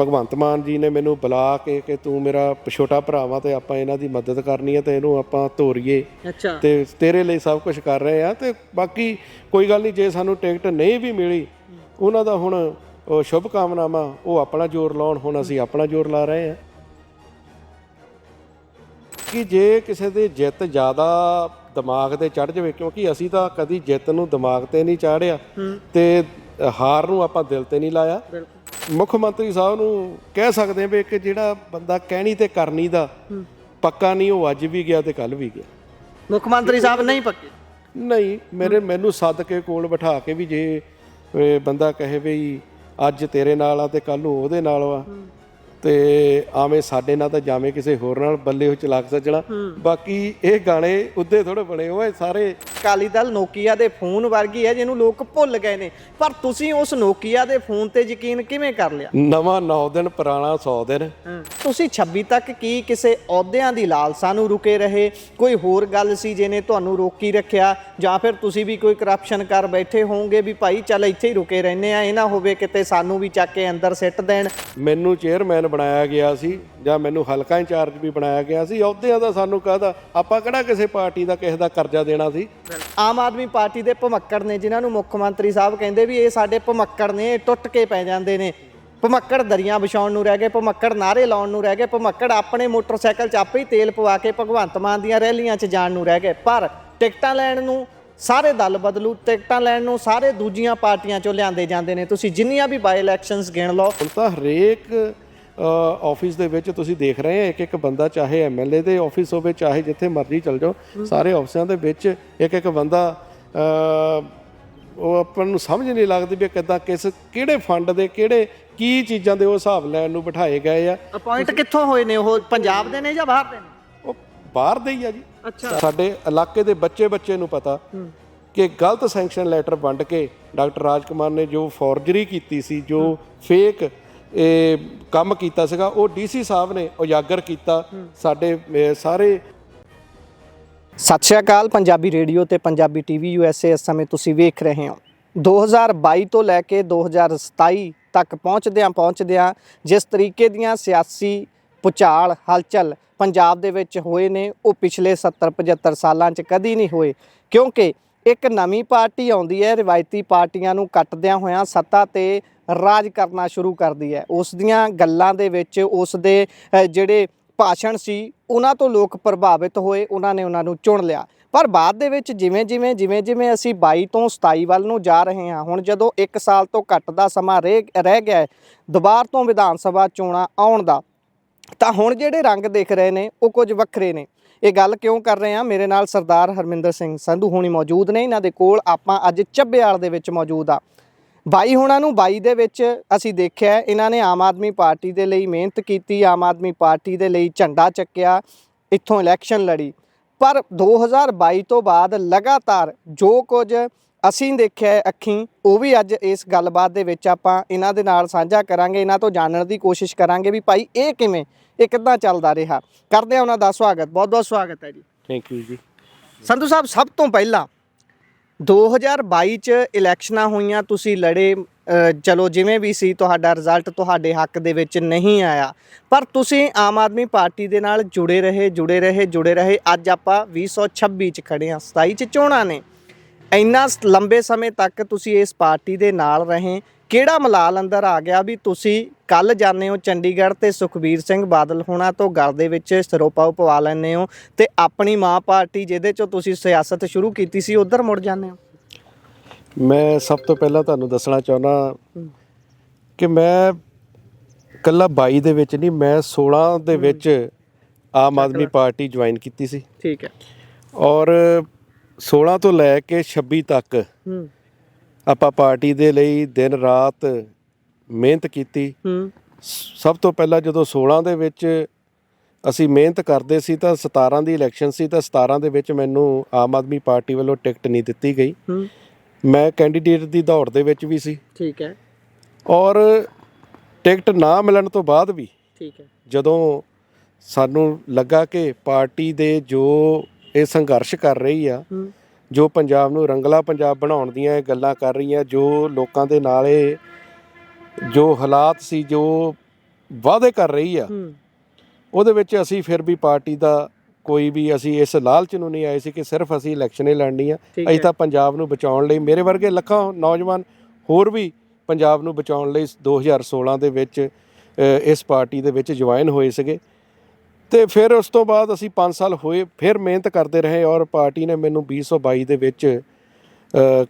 ਭਗਵੰਤ ਮਾਨ ਜੀ ਨੇ ਮੈਨੂੰ ਬੁਲਾ ਕੇ ਕਿ ਤੂੰ ਮੇਰਾ ਛੋਟਾ ਭਰਾ ਵਾ ਤੇ ਆਪਾਂ ਇਹਨਾਂ ਦੀ ਮਦਦ ਕਰਨੀ ਹੈ ਤੇ ਇਹਨੂੰ ਆਪਾਂ ਤੋਰੀਏ ਤੇ ਤੇਰੇ ਲਈ ਸਭ ਕੁਝ ਕਰ ਰਹੇ ਆ। ਤੇ ਬਾਕੀ ਕੋਈ ਗੱਲ ਨਹੀਂ, ਜੇ ਸਾਨੂੰ ਟਿਕਟ ਨਹੀਂ ਵੀ ਮਿਲੀ ਉਹਨਾਂ ਦਾ ਹੁਣ ਉਹ ਸ਼ੁਭ ਕਾਮਨਾਵਾਂ, ਉਹ ਆਪਣਾ ਜ਼ੋਰ ਲਾਉਣ, ਹੁਣ ਅਸੀਂ ਆਪਣਾ ਜ਼ੋਰ ਲਾ ਰਹੇ ਹਾਂ। ਕਿ ਜੇ ਕਿਸੇ ਦੀ ਜਿੱਤ ਜ਼ਿਆਦਾ ਦਿਮਾਗ 'ਤੇ ਚੜ੍ਹ ਜਾਵੇ, ਕਿਉਂਕਿ ਅਸੀਂ ਤਾਂ ਕਦੀ ਜਿੱਤ ਨੂੰ ਦਿਮਾਗ 'ਤੇ ਨਹੀਂ ਚਾੜਿਆ ਤੇ ਹਾਰ ਨੂੰ ਆਪਾਂ ਦਿਲ 'ਤੇ ਨਹੀਂ ਲਾਇਆ। ਮੁੱਖ ਮੰਤਰੀ ਸਾਹਿਬ ਨੂੰ ਕਹਿ ਸਕਦੇ ਵੀ ਕਿ ਜਿਹੜਾ ਬੰਦਾ ਕਹਿਣੀ ਤੇ ਕਰਨੀ ਦਾ ਪੱਕਾ ਨਹੀਂ, ਉਹ ਅੱਜ ਵੀ ਗਿਆ ਤੇ ਕੱਲ੍ਹ ਵੀ ਗਿਆ। ਮੁੱਖ ਮੰਤਰੀ ਸਾਹਿਬ ਨਹੀਂ ਪੱਕੇ? ਨਹੀਂ, ਮੈਨੂੰ ਸੱਦ ਕੇ ਕੋਲ ਬਿਠਾ ਕੇ ਵੀ ਜੇ ਬੰਦਾ ਕਹੇ ਵੀ ਅੱਜ ਤੇਰੇ ਨਾਲ ਆ ਤੇ ਕੱਲ੍ਹ ਨੂੰ ਉਹਦੇ ਨਾਲ ਵਾ ਤੇ ਆਵੇਂ ਸਾਡੇ ਨਾਲ ਤਾਂ ਜਾਵੇਂ ਕਿਸੇ ਹੋਰ ਨਾਲ, ਬੱਲੇ ਉਹ ਚਲਾਕ ਸੱਜਣਾ। ਬਾਕੀ ਇਹ ਗਾਣੇ ਉੱਦੇ ਥੋੜ੍ਹੇ ਬਣੇ ਹੋਏ ਸਾਰੇ। ਅਕਾਲੀ ਦਲ ਨੋਕੀਆ ਦੇ ਫੋਨ ਵਰਗੀ ਹੈ ਜਿਹਨੂੰ ਲੋਕ ਭੁੱਲ ਗਏ ਨੇ, ਪਰ ਤੁਸੀਂ ਉਸ ਨੋਕੀਆ ਦੇ ਫੋਨ ਤੇ ਯਕੀਨ ਕਿਵੇਂ ਕਰ ਲਿਆ? ਨਵਾਂ 9 ਦਿਨ ਪੁਰਾਣਾ 100 ਦਿਨ। ਤੁਸੀਂ 26 ਤੱਕ ਕੀ ਕਿਸੇ ਅਹੁਦਿਆਂ ਦੀ ਲਾਲਸਾ ਨੂੰ ਰੁਕੇ ਰਹੇ? ਕੋਈ ਹੋਰ ਗੱਲ ਸੀ ਜਿਹਨੇ ਤੁਹਾਨੂੰ ਰੋਕੀ ਰੱਖਿਆ, ਜਾਂ ਫਿਰ ਤੁਸੀਂ ਵੀ ਕੋਈ ਕਰਪਸ਼ਨ ਕਰ ਬੈਠੇ ਹੋਵੋਗੇ ਵੀ ਭਾਈ ਚੱਲ ਇੱਥੇ ਹੀ ਰੁਕੇ ਰਹਿੰਦੇ ਆ, ਇਹ ਨਾ ਹੋਵੇ ਕਿਤੇ ਸਾਨੂੰ ਵੀ ਚੱਕ ਕੇ ਅੰਦਰ ਸਿੱਟ ਦੇਣ? ਮੈਨੂੰ ਚੇਅਰਮੈਨ ਬਣਾਇਆ ਗਿਆ ਸੀ ਜਾਂ ਮੈਨੂੰ ਹਲਕਾ ਇੰਚਾਰਜ ਵੀ ਬਣਾਇਆ ਗਿਆ ਸੀ, ਅਹੁਦਿਆਂ ਦਾ ਸਾਨੂੰ ਕਾਹਦਾ, ਆਪਾਂ ਕਿਹੜਾ ਕਿਸੇ ਪਾਰਟੀ ਦਾ ਕਿਸੇ ਦਾ ਕਰਜ਼ਾ ਦੇਣਾ ਸੀ। ਆਮ ਆਦਮੀ ਪਾਰਟੀ ਦੇ ਭਮੱਕੜ ਨੇ ਜਿਨ੍ਹਾਂ ਨੂੰ ਮੁੱਖ ਮੰਤਰੀ ਸਾਹਿਬ ਕਹਿੰਦੇ ਵੀ ਇਹ ਸਾਡੇ ਭਮੱਕੜ ਨੇ, ਟੁੱਟ ਕੇ ਪੈ ਜਾਂਦੇ ਨੇ। ਭਮੱਕੜ ਦਰੀਆਂ ਵਿਛਾਉਣ ਨੂੰ ਰਹਿ ਗਏ, ਭਮੱਕੜ ਨਾਅਰੇ ਲਾਉਣ ਨੂੰ ਰਹਿ ਗਏ, ਭਮੱਕੜ ਆਪਣੇ ਮੋਟਰਸਾਈਕਲ 'ਚ ਆਪੇ ਹੀ ਤੇਲ ਪਵਾ ਕੇ ਭਗਵੰਤ ਮਾਨ ਦੀਆਂ ਰੈਲੀਆਂ 'ਚ ਜਾਣ ਨੂੰ ਰਹਿ ਗਏ। ਪਰ ਟਿਕਟਾਂ ਲੈਣ ਨੂੰ ਸਾਰੇ ਦਲ ਬਦਲੂ, ਟਿਕਟਾਂ ਲੈਣ ਨੂੰ ਸਾਰੇ ਦੂਜੀਆਂ ਪਾਰਟੀਆਂ 'ਚੋਂ ਲਿਆਂਦੇ ਜਾਂਦੇ ਨੇ। ਤੁਸੀਂ ਜਿੰਨੀਆਂ ਵੀ ਬਾਈ ਇਲੈਕਸ਼ਨਸ ਗਿਣ ਲਓ, ਹੁਣ ਤਾਂ ਹਰੇਕ ਆਫਿਸ ਦੇ ਵਿੱਚ ਤੁਸੀਂ ਦੇਖ ਰਹੇ ਆ ਇੱਕ ਬੰਦਾ, ਚਾਹੇ MLA ਦੇ ਆਫਿਸ ਹੋਵੇ ਚਾਹੇ ਜਿੱਥੇ ਮਰਜ਼ੀ ਚਲ ਜਾਓ, ਸਾਰੇ ਆਫਿਸਾਂ ਦੇ ਵਿੱਚ ਇੱਕ ਬੰਦਾ। ਉਹ ਆਪਾਂ ਨੂੰ ਸਮਝ ਨਹੀਂ ਲੱਗਦੀ ਵੀ ਕਿੱਦਾਂ ਕਿਹੜੇ ਫੰਡ ਦੇ ਕਿਹੜੇ ਕੀ ਚੀਜ਼ਾਂ ਦੇ ਉਹ ਹਿਸਾਬ ਲੈਣ ਨੂੰ ਬਿਠਾਏ ਗਏ ਆ। ਅਪਾਇੰਟ ਕਿੱਥੋਂ ਹੋਏ ਨੇ? ਉਹ ਪੰਜਾਬ ਦੇ ਨੇ ਜਾਂ ਬਾਹਰ ਦੇ ਨੇ? ਉਹ ਬਾਹਰ ਦੇ ਹੀ ਆ ਜੀ। ਸਾਡੇ ਇਲਾਕੇ ਦੇ ਬੱਚੇ ਨੂੰ ਪਤਾ ਕਿ ਗਲਤ ਸੈਂਕਸ਼ਨ ਲੈਟਰ ਵੰਡ ਕੇ ਡਾਕਟਰ ਰਾਜ ਕੁਮਾਰ ਨੇ ਜੋ ਫੋਰਜਰੀ ਕੀਤੀ ਸੀ, ਜੋ ਫੇਕ ਇਹ ਕੰਮ ਕੀਤਾ ਸੀਗਾ, ਉਹ DC ਸਾਹਿਬ ਨੇ ਉਜਾਗਰ ਕੀਤਾ ਸਾਡੇ ਸਾਰੇ। ਸਤਿ ਸ਼੍ਰੀ ਅਕਾਲ। ਪੰਜਾਬੀ ਰੇਡੀਓ ਤੇ ਪੰਜਾਬੀ TV USA ਇਸ ਸਮੇਂ ਤੁਸੀਂ ਵੇਖ ਰਹੇ ਹੋ। 2022 ਤੋਂ ਲੈ ਕੇ 2027 ਤੱਕ ਪਹੁੰਚਦਿਆਂ ਜਿਸ ਤਰੀਕੇ ਦੀਆਂ ਸਿਆਸੀ ਭੁਚਾਲ ਹਲਚਲ ਪੰਜਾਬ ਦੇ ਵਿੱਚ ਹੋਏ ਨੇ, ਉਹ ਪਿਛਲੇ 70-75 ਸਾਲਾਂ 'ਚ ਕਦੀ ਨਹੀਂ ਹੋਏ। ਕਿਉਂਕਿ ਇੱਕ ਨਵੀਂ ਪਾਰਟੀ ਆਉਂਦੀ ਹੈ, ਰਿਵਾਇਤੀ ਪਾਰਟੀਆਂ ਨੂੰ ਕੱਟਦਿਆਂ ਹੋਇਆਂ ਸੱਤਾ ਤੇ ਰਾਜ ਕਰਨਾ ਸ਼ੁਰੂ ਕਰਦੀ ਹੈ। ਉਸ ਦੀਆਂ ਗੱਲਾਂ ਦੇ ਵਿੱਚ ਉਸ ਦੇ ਜਿਹੜੇ ਭਾਸ਼ਣ ਸੀ ਉਹਨਾਂ ਤੋਂ ਲੋਕ ਪ੍ਰਭਾਵਿਤ ਹੋਏ, ਉਹਨਾਂ ਨੇ ਉਹਨਾਂ ਨੂੰ ਚੁਣ ਲਿਆ। ਪਰ ਬਾਅਦ ਦੇ ਵਿੱਚ ਜਿਵੇਂ ਜਿਵੇਂ ਅਸੀਂ 22 ਤੋਂ 27 ਵੱਲ ਨੂੰ ਜਾ ਰਹੇ ਹਾਂ, ਹੁਣ ਜਦੋਂ 1 ਸਾਲ ਤੋਂ ਘੱਟ ਦਾ ਸਮਾਂ ਰਹਿ ਗਿਆ ਦੁਬਾਰਾ ਤੋਂ ਵਿਧਾਨ ਸਭਾ ਚੋਣਾਂ ਆਉਣ ਦਾ, ਤਾਂ ਹੁਣ ਜਿਹੜੇ ਰੰਗ ਦਿਖ ਰਹੇ ਨੇ ਉਹ ਕੁਝ ਵੱਖਰੇ ਨੇ। ਇਹ ਗੱਲ ਕਿਉਂ ਕਰ ਰਹੇ ਹਾਂ? ਮੇਰੇ ਨਾਲ ਸਰਦਾਰ ਹਰਮਿੰਦਰ ਸਿੰਘ ਸੰਧੂ ਹੋਣੀ ਮੌਜੂਦ ਨੇ। ਇਹਨਾਂ ਦੇ ਕੋਲ ਆਪਾਂ ਅੱਜ ਚੱਬੇਵਾਲ ਦੇ ਵਿੱਚ ਮੌਜੂਦ ਆ। ਬਾਈ ਹੋਣਾ ਨੂੰ 22 ਦੇ ਵਿੱਚ ਅਸੀਂ ਦੇਖਿਆ ਇਹਨਾਂ ਨੇ ਆਮ ਆਦਮੀ ਪਾਰਟੀ ਦੇ ਲਈ ਮਿਹਨਤ ਕੀਤੀ, ਆਮ ਆਦਮੀ ਪਾਰਟੀ ਦੇ ਲਈ ਝੰਡਾ ਚੱਕਿਆ, ਇੱਥੋਂ ਇਲੈਕਸ਼ਨ ਲੜੀ। ਪਰ 2022 ਤੋਂ ਬਾਅਦ ਲਗਾਤਾਰ ਜੋ ਕੁਝ ਅਸੀਂ ਦੇਖਿਆ ਅੱਖੀਂ, ਉਹ ਵੀ ਅੱਜ ਇਸ ਗੱਲਬਾਤ ਦੇ ਵਿੱਚ ਆਪਾਂ ਇਹਨਾਂ ਦੇ ਨਾਲ ਸਾਂਝਾ ਕਰਾਂਗੇ। ਇਹਨਾਂ ਤੋਂ ਜਾਣਨ ਦੀ ਕੋਸ਼ਿਸ਼ ਕਰਾਂਗੇ ਵੀ ਭਾਈ ਇਹ ਕਿੱਦਾਂ ਚੱਲਦਾ ਰਿਹਾ। ਕਰਦੇ ਹਾਂ ਉਹਨਾਂ ਦਾ ਸਵਾਗਤ। ਬਹੁਤ ਬਹੁਤ ਸਵਾਗਤ ਹੈ ਜੀ। ਥੈਂਕ ਯੂ ਜੀ। ਸੰਧੂ ਸਾਹਿਬ, ਸਭ ਤੋਂ ਪਹਿਲਾਂ 2022 'ਚ ਇਲੈਕਸ਼ਨਾਂ ਹੋਈਆਂ, ਤੁਸੀਂ ਲੜੇ, ਚਲੋ ਜਿਵੇਂ ਵੀ ਸੀ ਤੁਹਾਡਾ ਰਿਜ਼ਲਟ ਤੁਹਾਡੇ ਹੱਕ ਦੇ ਵਿੱਚ ਨਹੀਂ ਆਇਆ, ਪਰ ਤੁਸੀਂ ਆਮ ਆਦਮੀ ਪਾਰਟੀ ਦੇ ਨਾਲ ਜੁੜੇ ਰਹੇ। ਅੱਜ ਆਪਾਂ 2026 'ਚ ਖੜੇ ਹਾਂ, 27 'ਚ ਚੋਣਾਂ ਨੇ। ਇੰਨਾ ਲੰਬੇ ਸਮੇਂ ਤੱਕ ਤੁਸੀਂ ਇਸ ਪਾਰਟੀ ਦੇ ਨਾਲ ਰਹੇ, ਕਿਹੜਾ ਮਲਾਲ ਅੰਦਰ ਆ ਗਿਆ ਵੀ ਤੁਸੀਂ ਕੱਲ੍ਹ ਜਾਂਦੇ ਹੋ ਚੰਡੀਗੜ੍ਹ ਤੇ ਸੁਖਬੀਰ ਸਿੰਘ ਬਾਦਲ ਹੋਣਾ ਤੋਂ ਗਲ ਦੇ ਵਿੱਚ ਸਿਰੋਪਾਓ ਪਵਾ ਲੈਂਦੇ ਹੋ ਤੇ ਆਪਣੀ ਮਾਂ ਪਾਰਟੀ ਜਿਹਦੇ 'ਚੋਂ ਤੁਸੀਂ ਸਿਆਸਤ ਸ਼ੁਰੂ ਕੀਤੀ ਸੀ ਉੱਧਰ ਮੁੜ ਜਾਂਦੇ ਹੋ? ਮੈਂ ਸਭ ਤੋਂ ਪਹਿਲਾਂ ਤੁਹਾਨੂੰ ਦੱਸਣਾ ਚਾਹੁੰਦਾ ਕਿ ਮੈਂ ਇਕੱਲਾ 22 ਦੇ ਵਿੱਚ ਨਹੀਂ, ਮੈਂ 16 ਦੇ ਵਿੱਚ ਆਮ ਆਦਮੀ ਪਾਰਟੀ ਜੁਆਇਨ ਕੀਤੀ ਸੀ। ਠੀਕ ਹੈ। ਔਰ 16 ਤੋਂ ਲੈ ਕੇ 26 ਤੱਕ ਆਪਾਂ ਪਾਰਟੀ ਦੇ ਲਈ ਦਿਨ ਰਾਤ ਮਿਹਨਤ ਕੀਤੀ। ਸਭ ਤੋਂ ਪਹਿਲਾਂ ਜਦੋਂ 16 ਦੇ ਵਿੱਚ ਅਸੀਂ ਮਿਹਨਤ ਕਰਦੇ ਸੀ ਤਾਂ 17 ਦੀ ਇਲੈਕਸ਼ਨ ਸੀ, ਤਾਂ 17 ਦੇ ਵਿੱਚ ਮੈਨੂੰ ਆਮ ਆਦਮੀ ਪਾਰਟੀ ਵੱਲੋਂ ਟਿਕਟ ਨਹੀਂ ਦਿੱਤੀ ਗਈ। ਮੈਂ ਕੈਂਡੀਡੇਟ ਦੀ ਦੌੜ ਦੇ ਵਿੱਚ ਵੀ ਸੀ। ਠੀਕ ਹੈ। ਔਰ ਟਿਕਟ ਨਾ ਮਿਲਣ ਤੋਂ ਬਾਅਦ ਵੀ, ਠੀਕ ਹੈ, ਜਦੋਂ ਸਾਨੂੰ ਲੱਗਾ ਕਿ ਪਾਰਟੀ ਦੇ ਜੋ ਇਹ ਸੰਘਰਸ਼ ਕਰ ਰਹੀ ਆ, ਜੋ ਪੰਜਾਬ ਨੂੰ ਰੰਗਲਾ ਪੰਜਾਬ ਬਣਾਉਣ ਦੀਆਂ ਇਹ ਗੱਲਾਂ ਕਰ ਰਹੀਆਂ, ਜੋ ਲੋਕਾਂ ਦੇ ਨਾਲ ਇਹ ਜੋ ਹਾਲਾਤ ਸੀ, ਜੋ ਵਾਅਦੇ ਕਰ ਰਹੀ ਆ ਉਹਦੇ ਵਿੱਚ ਅਸੀਂ ਫਿਰ ਵੀ ਪਾਰਟੀ ਦਾ ਕੋਈ ਵੀ ਅਸੀਂ ਇਸ ਲਾਲਚ ਨੂੰ ਨਹੀਂ ਆਏ ਸੀ ਕਿ ਸਿਰਫ ਅਸੀਂ ਇਲੈਕਸ਼ਨ ਹੀ ਲੜਨੀ ਆ। ਅਸੀਂ ਤਾਂ ਪੰਜਾਬ ਨੂੰ ਬਚਾਉਣ ਲਈ, ਮੇਰੇ ਵਰਗੇ ਲੱਖਾਂ ਨੌਜਵਾਨ ਹੋਰ ਵੀ ਪੰਜਾਬ ਨੂੰ ਬਚਾਉਣ ਲਈ 2016 ਦੇ ਵਿੱਚ ਇਸ ਪਾਰਟੀ ਦੇ ਵਿੱਚ ਜੁਆਇਨ ਹੋਏ ਸੀਗੇ। ਅਤੇ ਫਿਰ ਉਸ ਤੋਂ ਬਾਅਦ ਅਸੀਂ 5 ਸਾਲ ਹੋਏ, ਫਿਰ ਮਿਹਨਤ ਕਰਦੇ ਰਹੇ ਔਰ ਪਾਰਟੀ ਨੇ ਮੈਨੂੰ 2022 ਦੇ ਵਿੱਚ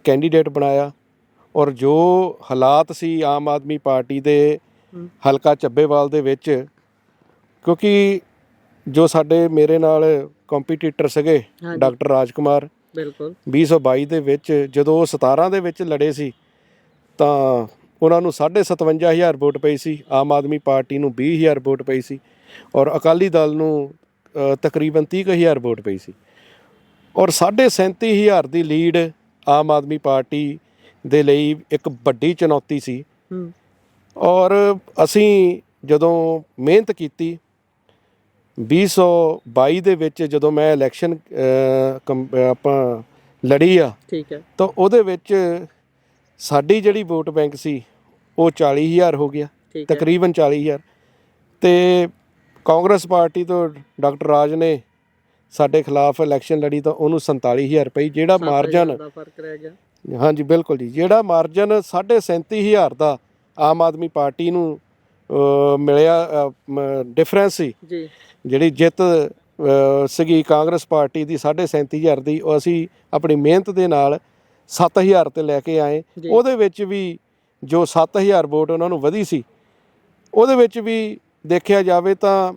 ਕੈਂਡੀਡੇਟ ਬਣਾਇਆ। ਔਰ ਜੋ ਹਾਲਾਤ ਸੀ ਆਮ ਆਦਮੀ ਪਾਰਟੀ ਦੇ ਹਲਕਾ ਚੱਬੇਵਾਲ ਦੇ ਵਿੱਚ, ਕਿਉਂਕਿ ਜੋ ਸਾਡੇ ਮੇਰੇ ਨਾਲ ਕੰਪੀਟੀਟਰ ਸੀਗੇ ਡਾਕਟਰ ਰਾਜਕੁਮਾਰ, ਬਿਲਕੁਲ 2022 ਦੇ ਵਿੱਚ ਜਦੋਂ ਉਹ 17 ਦੇ ਵਿੱਚ ਲੜੇ ਸੀ ਤਾਂ ਉਹਨਾਂ ਨੂੰ 57,500 ਵੋਟ ਪਈ ਸੀ, ਆਮ ਆਦਮੀ ਪਾਰਟੀ ਨੂੰ 20,000 ਵੋਟ ਪਈ ਸੀ ਔਰ ਅਕਾਲੀ ਦਲ ਨੂੰ ਤਕਰੀਬਨ 30,000 ਵੋਟ ਪਈ ਸੀ। ਔਰ 37,500 ਦੀ ਲੀਡ ਆਮ ਆਦਮੀ ਪਾਰਟੀ ਦੇ ਲਈ ਇੱਕ ਵੱਡੀ ਚੁਣੌਤੀ ਸੀ। ਔਰ ਅਸੀਂ ਜਦੋਂ ਮਿਹਨਤ ਕੀਤੀ 2022 ਦੇ ਵਿੱਚ ਜਦੋਂ ਮੈਂ ਇਲੈਕਸ਼ਨ ਆਪਾਂ ਲੜੀ ਆ, ਠੀਕ ਹੈ, ਤਾਂ ਉਹਦੇ ਵਿੱਚ ਸਾਡੀ ਜਿਹੜੀ ਵੋਟ ਬੈਂਕ ਸੀ ਉਹ 40,000 ਹੋ ਗਿਆ, ਤਕਰੀਬਨ 40,000। ਅਤੇ ਕਾਂਗਰਸ ਪਾਰਟੀ ਤੋਂ ਡਾਕਟਰ ਰਾਜ ਨੇ ਸਾਡੇ ਖਿਲਾਫ ਇਲੈਕਸ਼ਨ ਲੜੀ ਤਾਂ ਉਹਨੂੰ 47,000 ਪਈ, ਜਿਹੜਾ ਮਾਰਜਨ ਫਰਕ ਰਹਿ ਗਿਆ। ਹਾਂਜੀ ਬਿਲਕੁਲ ਜੀ, ਜਿਹੜਾ ਮਾਰਜਨ 37,500 ਦਾ ਆਮ ਆਦਮੀ ਪਾਰਟੀ ਨੂੰ ਮਿਲਿਆ ਡਿਫਰੈਂਸ ਸੀ ਜੀ, ਜਿਹੜੀ ਜਿੱਤ ਸੀਗੀ ਕਾਂਗਰਸ ਪਾਰਟੀ ਦੀ 37,500 ਦੀ, ਉਹ ਅਸੀਂ ਆਪਣੀ ਮਿਹਨਤ ਦੇ ਨਾਲ 7,000 ਤੇ ਲੈ ਕੇ ਆਏ। ਉਹਦੇ ਵਿੱਚ ਵੀ ਜੋ 7,000 ਵੋਟ ਉਹਨਾਂ ਨੂੰ ਵਧੀ ਸੀ, ਉਹਦੇ ਵਿੱਚ ਵੀ ਦੇਖਿਆ ਜਾਵੇ ਤਾਂ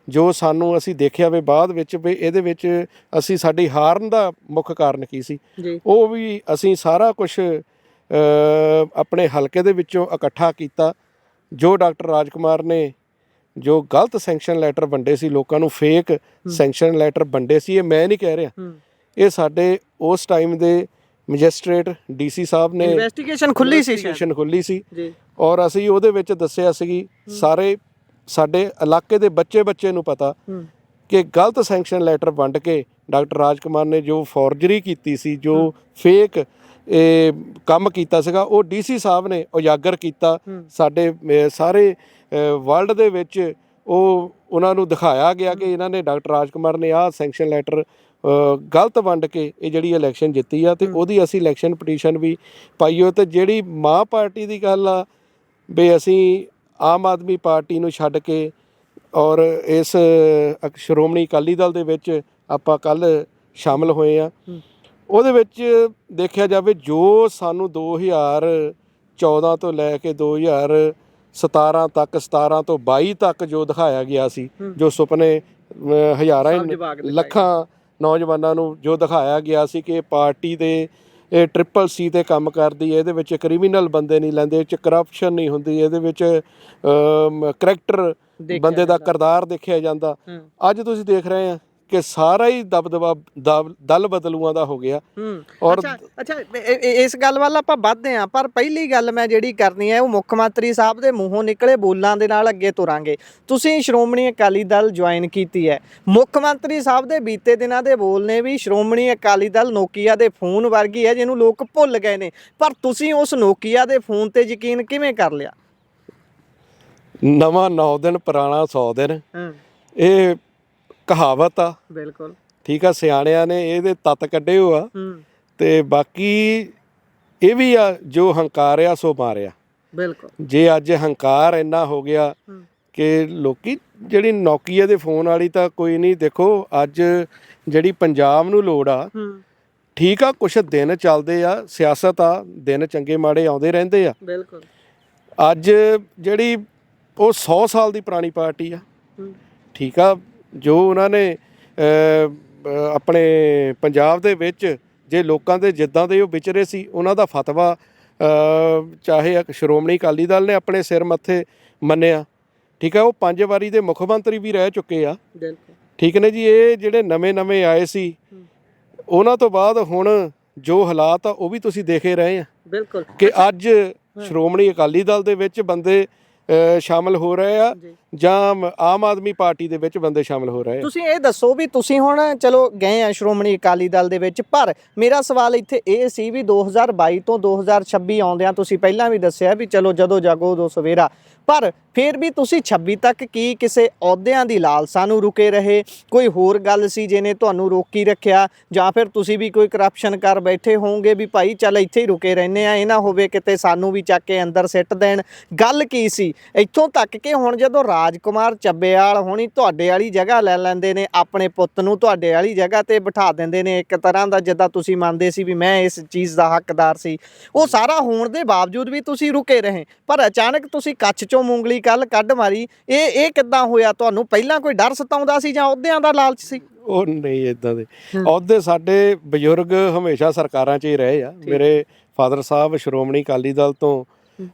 ਜੋ ਸਾਨੂੰ ਅਸੀਂ ਦੇਖਿਆ ਵੀ ਬਾਅਦ ਵਿੱਚ ਵੀ ਇਹਦੇ ਵਿੱਚ ਅਸੀਂ ਸਾਡੀ ਹਾਰਨ ਦਾ ਮੁੱਖ ਕਾਰਨ ਕੀ ਸੀ, ਉਹ ਵੀ ਅਸੀਂ ਸਾਰਾ ਕੁਛ ਆਪਣੇ ਹਲਕੇ ਦੇ ਵਿੱਚੋਂ ਇਕੱਠਾ ਕੀਤਾ। ਜੋ ਡਾਕਟਰ ਰਾਜਕੁਮਾਰ ਨੇ ਜੋ ਗਲਤ ਸੈਂਕਸ਼ਨ ਲੈਟਰ ਵੰਡੇ ਸੀ ਲੋਕਾਂ ਨੂੰ, ਫੇਕ ਸੈਂਕਸ਼ਨ ਲੈਟਰ ਵੰਡੇ ਸੀ, ਇਹ ਮੈਂ ਨਹੀਂ ਕਹਿ ਰਿਹਾ, ਇਹ ਸਾਡੇ ਉਸ ਟਾਈਮ ਦੇ ਮੈਜਿਸਟ੍ਰੇਟ DC ਸਾਹਿਬ ਨੇ ਇਨਵੈਸਟੀਗੇਸ਼ਨ ਖੁੱਲ੍ਹੀ ਸੀ ਔਰ ਅਸੀਂ ਉਹਦੇ ਵਿੱਚ ਦੱਸਿਆ ਸੀ ਸਾਰੇ ਸਾਡੇ ਇਲਾਕੇ ਦੇ ਬੱਚੇ ਨੂੰ ਪਤਾ ਕਿ ਗਲਤ ਸੈਂਕਸ਼ਨ ਲੈਟਰ ਵੰਡ ਕੇ ਡਾਕਟਰ ਰਾਜਕੁਮਾਰ ਨੇ ਜੋ ਫੋਰਜਰੀ ਕੀਤੀ ਸੀ, ਜੋ ਫੇਕ ਕੰਮ ਕੀਤਾ ਸੀਗਾ, ਉਹ DC ਸਾਹਿਬ ਨੇ ਉਜਾਗਰ ਕੀਤਾ। ਸਾਡੇ ਸਾਰੇ ਵਰਲਡ ਦੇ ਵਿੱਚ ਉਹਨਾਂ ਨੂੰ ਦਿਖਾਇਆ ਗਿਆ ਕਿ ਇਹਨਾਂ ਨੇ ਡਾਕਟਰ ਰਾਜਕੁਮਾਰ ਨੇ ਆਹ ਸੈਂਕਸ਼ਨ ਲੈਟਰ ਗਲਤ ਵੰਡ ਕੇ ਇਹ ਜਿਹੜੀ ਇਲੈਕਸ਼ਨ ਜਿੱਤੀ ਆ। ਅਤੇ ਉਹਦੀ ਅਸੀਂ ਇਲੈਕਸ਼ਨ ਪਟੀਸ਼ਨ ਵੀ ਪਾਈ ਹੋ। ਅਤੇ ਜਿਹੜੀ ਮਾਂ ਪਾਰਟੀ ਦੀ ਗੱਲ ਆ ਵੀ ਅਸੀਂ ਆਮ ਆਦਮੀ ਪਾਰਟੀ ਨੂੰ ਛੱਡ ਕੇ ਔਰ ਇਸ ਸ਼੍ਰੋਮਣੀ ਅਕਾਲੀ ਦਲ ਦੇ ਵਿੱਚ ਆਪਾਂ ਕੱਲ੍ਹ ਸ਼ਾਮਲ ਹੋਏ ਹਾਂ, ਉਹਦੇ ਵਿੱਚ ਦੇਖਿਆ ਜਾਵੇ ਜੋ ਸਾਨੂੰ 2014 ਤੋਂ ਲੈ ਕੇ 2017 ਤੱਕ 17 ਤੋਂ 22 ਤੱਕ ਜੋ ਦਿਖਾਇਆ ਗਿਆ ਸੀ, ਜੋ ਸੁਪਨੇ ਹਜ਼ਾਰਾਂ ਲੱਖਾਂ ਨੌਜਵਾਨਾਂ ਨੂੰ ਜੋ ਦਿਖਾਇਆ ਗਿਆ ਸੀ ਕਿ ਪਾਰਟੀ ਦੇ ਇਹ CCC ਤੇ ਕੰਮ ਕਰਦੀ, ਇਹਦੇ ਵਿੱਚ ਕ੍ਰਿਮੀਨਲ ਬੰਦੇ ਨਹੀਂ ਲੈਂਦੇ, ਇਹ 'ਚ ਕਰਪਸ਼ਨ ਨਹੀਂ ਹੁੰਦੀ, ਇਹਦੇ ਵਿੱਚ ਕਰੈਕਟਰ ਬੰਦੇ ਦਾ ਕਿਰਦਾਰ ਦੇਖਿਆ ਜਾਂਦਾ। ਅੱਜ ਤੁਸੀਂ ਦੇਖ ਰਹੇ ਆ ਕਿ ਸਾਰਾ ਹੀ ਦਬਦਬਾ ਦਲ ਬਦਲੂਆਂ ਦਾ ਹੋ ਗਿਆ। ਔਰ ਅੱਛਾ ਇਸ ਗੱਲ ਵੱਲ ਆਪਾਂ ਵੱਧਦੇ ਹਾਂ, ਪਰ ਪਹਿਲੀ ਗੱਲ ਮੈਂ ਜਿਹੜੀ ਕਰਨੀ ਹੈ ਉਹ ਮੁੱਖ ਮੰਤਰੀ ਸਾਹਿਬ ਦੇ ਮੂੰਹੋਂ ਨਿਕਲੇ ਬੋਲਾਂ ਦੇ ਨਾਲ ਅੱਗੇ ਤੁਰਾਂਗੇ। ਤੁਸੀਂ ਸ਼੍ਰੋਮਣੀ ਅਕਾਲੀ ਦਲ ਜੁਆਇਨ ਕੀਤੀ ਹੈ, ਮੁੱਖ ਮੰਤਰੀ ਸਾਹਿਬ ਦੇ ਬੀਤੇ ਦਿਨਾਂ ਦੇ ਬੋਲ ਨੇ ਵੀ ਸ਼੍ਰੋਮਣੀ ਅਕਾਲੀ ਦਲ ਨੋਕੀਆ ਦੇ ਫੋਨ ਵਰਗੀ ਹੈ ਜਿਹਨੂੰ ਲੋਕ ਭੁੱਲ ਗਏ ਨੇ, ਪਰ ਤੁਸੀਂ ਉਸ ਨੋਕੀਆ ਦੇ ਫੋਨ ਤੇ ਯਕੀਨ ਕਿਵੇਂ ਕਰ ਲਿਆ? ਨਵਾਂ 9 ਦਿਨ ਪੁਰਾਣਾ 100 ਦਿਨ, ਇਹ ਕਹਾਵਤ ਆ, ਬਿਲਕੁਲ ਠੀਕ ਆ, ਸਿਆਣਿਆਂ ਨੇ ਇਹਦੇ ਤੱਤ ਕੱਢੇ ਹੋ ਆ। ਤੇ ਬਾਕੀ ਇਹ ਵੀ ਆ ਜੋ ਹੰਕਾਰਿਆ ਸੋ ਮਾਰਿਆ। ਬਿਲਕੁਲ, ਜੇ ਅੱਜ ਹੰਕਾਰ ਇੰਨਾ ਹੋ ਗਿਆ ਕਿ ਲੋਕੀ ਜਿਹੜੀ ਨੋਕੀਆ ਦੇ ਫੋਨ ਵਾਲੀ ਤਾਂ ਕੋਈ ਨਹੀਂ, ਦੇਖੋ ਅੱਜ ਜਿਹੜੀ ਪੰਜਾਬ ਨੂੰ ਲੋੜ ਆ, ਠੀਕ ਆ, ਕੁਛ ਦਿਨ ਚੱਲਦੇ ਆ, ਸਿਆਸਤ ਆ, ਦਿਨ ਚੰਗੇ ਮਾੜੇ ਆਉਂਦੇ ਰਹਿੰਦੇ ਆ। ਬਿਲਕੁਲ, ਅੱਜ ਜਿਹੜੀ ਉਹ 100 ਸਾਲ ਦੀ ਪੁਰਾਣੀ ਪਾਰਟੀ ਆ, ਠੀਕ ਆ, ਜੋ ਉਹਨਾਂ ਨੇ ਆਪਣੇ ਪੰਜਾਬ ਦੇ ਵਿੱਚ ਜੇ ਲੋਕਾਂ ਦੇ ਜਿੱਦਾਂ ਦੇ ਉਹ ਵਿਚਰੇ ਸੀ, ਉਹਨਾਂ ਦਾ ਫਤਵਾ ਚਾਹੇ ਸ਼੍ਰੋਮਣੀ ਅਕਾਲੀ ਦਲ ਨੇ ਆਪਣੇ ਸਿਰ ਮੱਥੇ ਮੰਨਿਆ, ਠੀਕ ਹੈ, ਉਹ 5 ਵਾਰੀ ਦੇ ਮੁੱਖ ਮੰਤਰੀ ਵੀ ਰਹਿ ਚੁੱਕੇ ਆ, ਠੀਕ ਨੇ ਜੀ। ਇਹ ਜਿਹੜੇ ਨਵੇਂ ਆਏ ਸੀ ਉਹਨਾਂ ਤੋਂ ਬਾਅਦ ਹੁਣ ਜੋ ਹਾਲਾਤ ਆ ਉਹ ਵੀ ਤੁਸੀਂ ਦੇਖੇ ਰਹੇ ਆ। ਬਿਲਕੁਲ, ਕਿ ਅੱਜ ਸ਼੍ਰੋਮਣੀ ਅਕਾਲੀ ਦਲ ਦੇ ਵਿੱਚ ਬੰਦੇ ਸ਼ਾਮਲ ਹੋ ਰਹੇ ਆ ਜਾਂ ਆਮ ਆਦਮੀ ਪਾਰਟੀ ਦੇ ਵਿੱਚ ਬੰਦੇ ਸ਼ਾਮਲ ਹੋ ਰਹੇ ਆ। ਤੁਸੀਂ ਇਹ ਦੱਸੋ ਵੀ ਤੁਸੀਂ ਹੁਣ ਚਲੋ ਗਏ ਆ ਸ਼੍ਰੋਮਣੀ ਅਕਾਲੀ ਦਲ ਦੇ ਵਿੱਚ, ਪਰ ਮੇਰਾ ਸਵਾਲ ਇੱਥੇ ਇਹ ਸੀ ਵੀ 2022 ਤੋਂ 2026 ਆਉਂਦਿਆਂ ਤੁਸੀਂ ਪਹਿਲਾਂ ਵੀ ਦੱਸਿਆ ਵੀ ਚਲੋ ਜਦੋਂ ਜਾਗੋ ਉਦੋਂ ਸਵੇਰਾ, ਪਰ ਫਿਰ ਵੀ ਤੁਸੀਂ 26 ਤੱਕ ਕੀ ਕਿਸੇ ਅਹੁਦਿਆਂ ਦੀ ਲਾਲਸਾ ਨੂੰ ਰੁਕੇ ਰਹੇ, ਕੋਈ ਹੋਰ ਗੱਲ ਸੀ ਜਿਹਨੇ ਤੁਹਾਨੂੰ ਰੋਕੀ ਰੱਖਿਆ, ਜਾਂ ਫਿਰ ਤੁਸੀਂ ਵੀ ਕੋਈ ਕਰਪਸ਼ਨ ਕਰ ਬੈਠੇ ਹੋਵੋਗੇ ਵੀ ਭਾਈ ਚੱਲ ਇੱਥੇ ਹੀ ਰੁਕੇ ਰਹਿੰਦੇ ਆ, ਇਹ ਨਾ ਹੋਵੇ ਕਿਤੇ ਸਾਨੂੰ ਵੀ ਚੱਕ ਕੇ ਅੰਦਰ ਸਿੱਟ ਦੇਣ? ਗੱਲ ਕੀ ਸੀ ਇੱਥੋਂ ਤੱਕ ਕਿ ਹੁਣ ਜਦੋਂ ਰਾਜਕੁਮਾਰ ਚੱਬੇਵਾਲ ਹੋਣੀ ਤੁਹਾਡੇ ਵਾਲੀ ਜਗ੍ਹਾ ਲੈ ਲੈਂਦੇ ਨੇ, ਆਪਣੇ ਪੁੱਤ ਨੂੰ ਤੁਹਾਡੇ ਵਾਲੀ ਜਗ੍ਹਾ ਤੇ ਬਿਠਾ ਦਿੰਦੇ ਨੇ, ਇੱਕ ਤਰ੍ਹਾਂ ਦਾ ਜਿੱਦਾਂ ਤੁਸੀਂ ਮੰਨਦੇ ਸੀ ਵੀ ਮੈਂ ਇਸ ਚੀਜ਼ ਦਾ ਹੱਕਦਾਰ ਸੀ, ਉਹ ਸਾਰਾ ਹੋਣ ਦੇ ਬਾਵਜੂਦ ਵੀ ਤੁਸੀਂ ਰੁਕੇ ਰਹੇ, ਪਰ ਅਚਾਨਕ ਤੁਸੀਂ ਕੱਛ ਚੋਂ ਮੂੰਗਲੀ ਕੱਲ ਕੱਢ ਮਾਰੀ? ਇਹ ਕਿੱਦਾਂ ਹੋਇਆ? ਤੁਹਾਨੂੰ ਪਹਿਲਾਂ ਕੋਈ ਡਰ ਸਤਾਉਂਦਾ ਸੀ ਜਾਂ ਅਹੁਦਿਆਂ ਦਾ ਲਾਲਚ ਸੀ? ਉਹ ਨਹੀਂ, ਇਦਾਂ ਦੇ ਅਹੁਦੇ ਸਾਡੇ ਬਜ਼ੁਰਗ ਹਮੇਸ਼ਾ ਸਰਕਾਰਾਂ 'ਚ ਹੀ ਰਹੇ ਆ। ਮੇਰੇ ਫਾਦਰ ਸਾਹਿਬ ਸ਼੍ਰੋਮਣੀ ਅਕਾਲੀ ਦਲ ਤੋਂ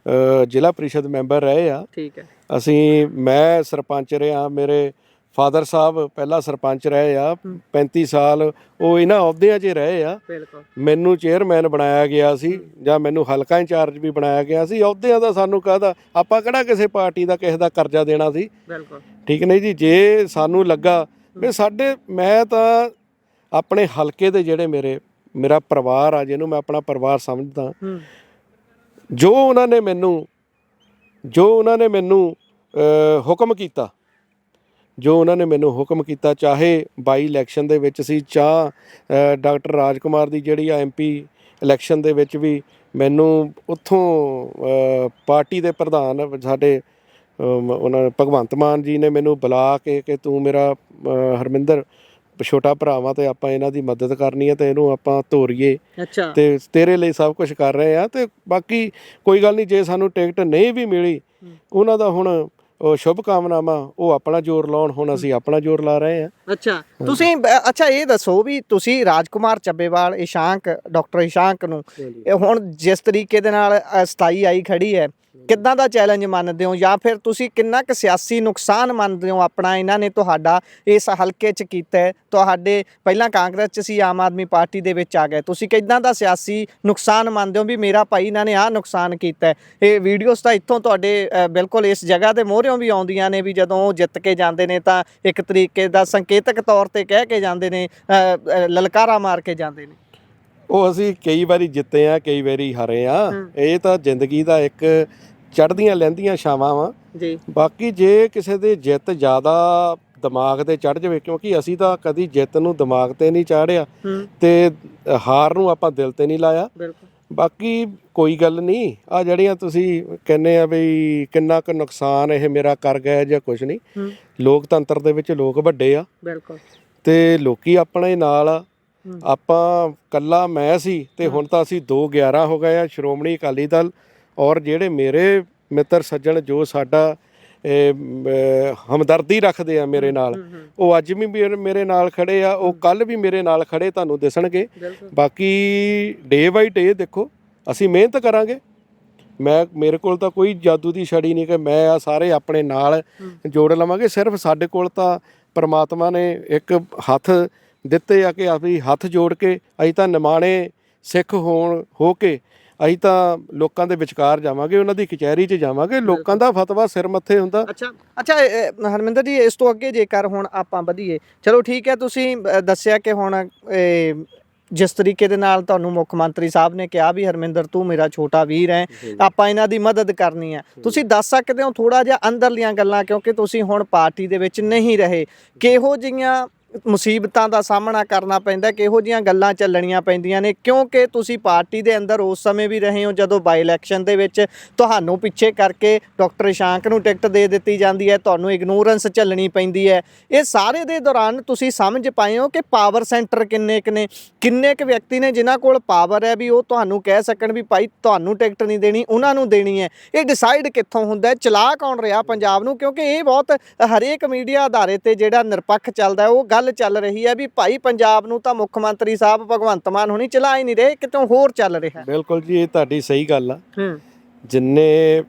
ਜ਼ਿਲ੍ਹਾ ਪ੍ਰੀਸ਼ਦ ਮੈਂਬਰ ਰਹੇ ਆ। ਠੀਕ ਹੈ। ਮੈਂ ਸਰਪੰਚ ਰਿਹਾ, ਮੇਰੇ ਫਾਦਰ ਸਾਹਿਬ ਪਹਿਲਾਂ ਸਰਪੰਚ ਰਹੇ ਆ 35 ਸਾਲ, ਉਹ ਇਹਨਾਂ ਅਹੁਦਿਆਂ 'ਚ ਰਹੇ ਆ। ਮੈਨੂੰ ਚੇਅਰਮੈਨ ਬਣਾਇਆ ਗਿਆ ਸੀ ਜਾਂ ਮੈਨੂੰ ਹਲਕਾ ਇੰਚਾਰਜ ਵੀ ਬਣਾਇਆ ਗਿਆ ਸੀ। ਅਹੁਦਿਆਂ ਦਾ ਸਾਨੂੰ ਕਾਹਦਾ, ਆਪਾਂ ਕਿਹੜਾ ਕਿਸੇ ਪਾਰਟੀ ਦਾ ਕਿਸੇ ਦਾ ਕਰਜ਼ਾ ਦੇਣਾ ਸੀ? ਠੀਕ ਨਹੀਂ ਜੀ। ਜੇ ਸਾਨੂੰ ਲੱਗਾ ਵੀ ਮੈਂ ਤਾਂ ਆਪਣੇ ਹਲਕੇ ਦੇ ਜਿਹੜੇ ਮੇਰਾ ਪਰਿਵਾਰ ਆ, ਜਿਹਨੂੰ ਮੈਂ ਆਪਣਾ ਪਰਿਵਾਰ ਸਮਝਦਾ, ਜੋ ਉਹਨਾਂ ਨੇ ਮੈਨੂੰ ਹੁਕਮ ਕੀਤਾ, ਚਾਹੇ ਬਾਈ ਇਲੈਕਸ਼ਨ ਦੇ ਵਿੱਚ ਸੀ, ਡਾਕਟਰ ਰਾਜਕੁਮਾਰ ਦੀ ਜਿਹੜੀ ਆ MP ਇਲੈਕਸ਼ਨ ਦੇ ਵਿੱਚ ਵੀ ਮੈਨੂੰ ਉੱਥੋਂ ਪਾਰਟੀ ਦੇ ਪ੍ਰਧਾਨ ਸਾਡੇ ਉਹਨਾਂ ਭਗਵੰਤ ਮਾਨ ਜੀ ਨੇ ਮੈਨੂੰ ਬੁਲਾ ਕੇ ਕਿ ਤੂੰ ਮੇਰਾ ਹਰਮਿੰਦਰ ਛੋਟਾ ਭਰਾਵਾਂ ਤੇ ਆਪਾਂ ਇਹਨਾਂ ਦੀ ਮਦਦ ਕਰਨੀ ਹੈ ਤੇ ਇਹਨੂੰ ਆਪਾਂ ਤੋਰੀਏ, ਤੇ ਤੇਰੇ ਲਈ ਸਭ ਕੁਝ ਕਰ ਰਹੇ ਆ, ਤੇ ਬਾਕੀ ਕੋਈ ਗੱਲ ਨਹੀਂ, ਜੇ ਸਾਨੂੰ ਟਿਕਟ ਨਹੀਂ ਵੀ ਮਿਲੀ ਉਹਨਾਂ ਦਾ ਹੁਣ ਸ਼ੁਭ ਕਾਮਨਾਵਾਂ, ਉਹ ਆਪਣਾ ਜ਼ੋਰ ਲਾਉਣ, ਹੁਣ ਅਸੀਂ ਆਪਣਾ ਜ਼ੋਰ ਲਾ ਰਹੇ ਆ। ਤੁਸੀਂ ਇਹ ਦੱਸੋ ਵੀ ਤੁਸੀਂ ਰਾਜਕੁਮਾਰ ਚੱਬੇਵਾਲ, ਡਾਕਟਰ ਇਸ਼ਾਂਕ ਨੂੰ ਹੁਣ ਜਿਸ ਤਰੀਕੇ ਦੇ ਨਾਲ 27 ਆਈ ਖੜੀ ਹੈ, ਕਿੱਦਾਂ ਦਾ ਚੈਲੰਜ ਮੰਨਦੇ ਹੋ, ਜਾਂ ਫਿਰ ਤੁਸੀਂ ਕਿੰਨਾ ਕੁ ਸਿਆਸੀ ਨੁਕਸਾਨ ਮੰਨਦੇ ਹੋ ਆਪਣਾ ਇਹਨਾਂ ਨੇ ਤੁਹਾਡਾ ਇਸ ਹਲਕੇ 'ਚ ਕੀਤਾ ਹੈ? ਤੁਹਾਡੇ ਪਹਿਲਾਂ ਕਾਂਗਰਸ 'ਚ ਸੀ, ਆਮ ਆਦਮੀ ਪਾਰਟੀ ਦੇ ਵਿੱਚ ਆ ਗਏ, ਤੁਸੀਂ ਕਿੱਦਾਂ ਦਾ ਸਿਆਸੀ ਨੁਕਸਾਨ ਮੰਨਦੇ ਹੋ ਵੀ ਮੇਰਾ ਭਾਈ ਇਹਨਾਂ ਨੇ ਆਹ ਨੁਕਸਾਨ ਕੀਤਾ? ਇਹ ਵੀਡੀਓਜ਼ ਤਾਂ ਇੱਥੋਂ ਤੁਹਾਡੇ ਬਿਲਕੁਲ ਇਸ ਜਗ੍ਹਾ ਦੇ ਮੋਹਰਿਓਂ ਵੀ ਆਉਂਦੀਆਂ ਨੇ ਵੀ ਜਦੋਂ ਉਹ ਜਿੱਤ ਕੇ ਜਾਂਦੇ ਨੇ ਤਾਂ ਇੱਕ ਤਰੀਕੇ ਦਾ ਸੰਕੇਤਕ ਤੌਰ ਤੇ ਕਹਿ ਕੇ ਜਾਂਦੇ ਨੇ, ਲਲਕਾਰਾ ਮਾਰ ਕੇ ਜਾਂਦੇ ਨੇ। ਉਹ ਅਸੀਂ ਕਈ ਵਾਰੀ ਜਿੱਤੇ ਆ, ਕਈ ਵਾਰੀ ਹਾਰੇ ਆ, ਇਹ ਤਾਂ ਜ਼ਿੰਦਗੀ ਦਾ ਇੱਕ ਚੜ੍ਹਦੀਆਂ ਲਹਿੰਦੀਆਂ ਛਾਵਾਂ ਵਾ ਜੀ। ਬਾਕੀ ਜੇ ਕਿਸੇ ਦੀ ਜਿੱਤ ਜ਼ਿਆਦਾ ਦਿਮਾਗ ਤੇ ਚੜ੍ਹ ਜਾਵੇ, ਕਿਉਂਕਿ ਅਸੀਂ ਤਾਂ ਕਦੀ ਜਿੱਤ ਨੂੰ ਦਿਮਾਗ ਤੇ ਨਹੀਂ ਚਾੜਿਆ ਤੇ ਹਾਰ ਨੂੰ ਆਪਾਂ ਦਿਲ ਤੇ ਨਹੀਂ ਲਾਇਆ। ਬਾਕੀ ਕੋਈ ਗੱਲ ਨਹੀਂ, ਆ ਜਿਹੜੀਆਂ ਤੁਸੀਂ ਕਹਿੰਦੇ ਆ ਵੀ ਕਿੰਨਾ ਕੁ ਨੁਕਸਾਨ ਇਹ ਮੇਰਾ ਕਰ ਗਿਆ ਜਾਂ ਕੁਛ ਨਹੀਂ, ਲੋਕਤੰਤਰ ਦੇ ਵਿੱਚ ਲੋਕ ਵੱਡੇ ਆ ਤੇ ਲੋਕੀ ਆਪਣੇ ਨਾਲ ਆ। ਆਪਾਂ ਕੱਲਾ ਮੈਂ ਸੀ ਤੇ ਹੁਣ ਤਾਂ ਅਸੀਂ 2-11 ਹੋ ਗਏ ਆ ਸ਼੍ਰੋਮਣੀ ਅਕਾਲੀ ਦਲ, ਔਰ ਜਿਹੜੇ ਮੇਰੇ ਮਿੱਤਰ ਸੱਜਣ ਜੋ ਸਾਡਾ ਹਮਦਰਦੀ ਰੱਖਦੇ ਆ ਮੇਰੇ ਨਾਲ, ਉਹ ਅੱਜ ਵੀ ਮੇਰੇ ਨਾਲ ਖੜੇ ਆ, ਉਹ ਕੱਲ ਵੀ ਮੇਰੇ ਨਾਲ ਖੜੇ ਤੁਹਾਨੂੰ ਦਿਸਣਗੇ। ਬਾਕੀ ਡੇ ਬਾਈ ਡੇ ਦੇਖੋ, ਅਸੀਂ ਮਿਹਨਤ ਕਰਾਂਗੇ। ਮੇਰੇ ਕੋਲ ਤਾਂ ਕੋਈ ਜਾਦੂ ਦੀ ਛੜੀ ਨਹੀਂ ਕਿ ਮੈਂ ਆ ਸਾਰੇ ਆਪਣੇ ਨਾਲ ਜੋੜ ਲਵਾਂਗੇ। ਸਿਰਫ ਸਾਡੇ ਕੋਲ ਤਾਂ ਪ੍ਰਮਾਤਮਾ ਨੇ ਇੱਕ ਹੱਥ ਦਿੱਤੇ ਆ ਕਿ ਅਸੀਂ ਹੱਥ ਜੋੜ ਕੇ ਅਸੀਂ ਤਾਂ ਨਿਮਾਣੇ ਸਿੱਖ ਹੋ ਕੇ ਅਸੀਂ ਤਾਂ ਲੋਕਾਂ ਦੇ ਵਿਚਕਾਰ ਜਾਵਾਂਗੇ, ਉਹਨਾਂ ਦੀ ਕਚਹਿਰੀ 'ਚ ਜਾਵਾਂਗੇ, ਲੋਕਾਂ ਦਾ ਫਤਵਾ ਸਿਰ ਮੱਥੇ ਹੁੰਦਾ। ਅੱਛਾ ਹਰਮਿੰਦਰ ਜੀ, ਇਸ ਤੋਂ ਅੱਗੇ ਜੇਕਰ ਹੁਣ ਆਪਾਂ ਵਧੀਏ, ਚਲੋ ਠੀਕ ਹੈ, ਤੁਸੀਂ ਦੱਸਿਆ ਕਿ ਹੁਣ ਜਿਸ ਤਰੀਕੇ ਦੇ ਨਾਲ ਤੁਹਾਨੂੰ ਮੁੱਖ ਮੰਤਰੀ ਸਾਹਿਬ ਨੇ ਕਿਹਾ ਵੀ ਹਰਮਿੰਦਰ ਤੂੰ ਮੇਰਾ ਛੋਟਾ ਵੀਰ ਹੈ, ਆਪਾਂ ਇਹਨਾਂ ਦੀ ਮਦਦ ਕਰਨੀ ਹੈ, ਤੁਸੀਂ ਦੱਸ ਸਕਦੇ ਹੋ ਥੋੜ੍ਹਾ ਜਿਹਾ ਅੰਦਰਲੀਆਂ ਗੱਲਾਂ, ਕਿਉਂਕਿ ਤੁਸੀਂ ਹੁਣ ਪਾਰਟੀ ਦੇ ਵਿੱਚ ਨਹੀਂ ਰਹੇ, ਕਿਹੋ ਜਿਹੀਆਂ ਮੁਸੀਬਤਾਂ ਦਾ ਸਾਹਮਣਾ ਕਰਨਾ ਪੈਂਦਾ, ਕਿਹੋ ਜਿਹੀਆਂ ਗੱਲਾਂ ਚੱਲਣੀਆਂ ਪੈਂਦੀਆਂ ਨੇ? ਕਿਉਂਕਿ ਤੁਸੀਂ ਪਾਰਟੀ ਦੇ ਅੰਦਰ ਉਸ ਸਮੇਂ ਵੀ ਰਹੇ ਹੋ ਜਦੋਂ ਬਾਈ ਇਲੈਕਸ਼ਨ ਦੇ ਵਿੱਚ ਤੁਹਾਨੂੰ ਪਿੱਛੇ ਕਰਕੇ ਡਾਕਟਰ ਇਸ਼ਾਂਕ ਨੂੰ ਟਿਕਟ ਦੇ ਦਿੱਤੀ ਜਾਂਦੀ ਹੈ, ਤੁਹਾਨੂੰ ਇਗਨੋਰੈਂਸ ਝੱਲਣੀ ਪੈਂਦੀ ਹੈ। ਇਹ ਸਾਰੇ ਦੇ ਦੌਰਾਨ ਤੁਸੀਂ ਸਮਝ ਪਾਏ ਹੋ ਕਿ ਪਾਵਰ ਸੈਂਟਰ ਕਿੰਨੇ ਕੁ ਵਿਅਕਤੀ ਨੇ ਜਿਨ੍ਹਾਂ ਕੋਲ ਪਾਵਰ ਹੈ ਵੀ ਉਹ ਤੁਹਾਨੂੰ ਕਹਿ ਸਕਣ ਵੀ ਭਾਈ ਤੁਹਾਨੂੰ ਟਿਕਟ ਨਹੀਂ ਦੇਣੀ, ਉਹਨਾਂ ਨੂੰ ਦੇਣੀ ਹੈ। ਇਹ ਡਿਸਾਈਡ ਕਿੱਥੋਂ ਹੁੰਦਾ? ਚਲਾ ਕੌਣ ਰਿਹਾ ਪੰਜਾਬ ਨੂੰ? ਕਿਉਂਕਿ ਇਹ ਬਹੁਤ ਹਰੇਕ ਮੀਡੀਆ ਆਧਾਰਿਤ ਤੇ ਜਿਹੜਾ ਨਿਰਪੱਖ ਚੱਲਦਾ, ਉਹ ਗੱਲ ਚੱਲ ਰਹੀ ਹੈ ਵੀ ਭਾਈ ਪੰਜਾਬ ਨੂੰ ਤਾਂ ਮੁੱਖ ਮੰਤਰੀ ਸਾਹਿਬ ਭਗਵੰਤ ਮਾਨ ਹੁਣੀ ਚਲਾ ਹੀ ਨਹੀਂ ਰਹੇ, ਕਿਤੋਂ ਹੋਰ ਚੱਲ ਰਿਹਾ। ਬਿਲਕੁਲ ਜੀ, ਇਹ ਤੁਹਾਡੀ ਸਹੀ ਗੱਲ ਆ। ਜਿੰਨੇ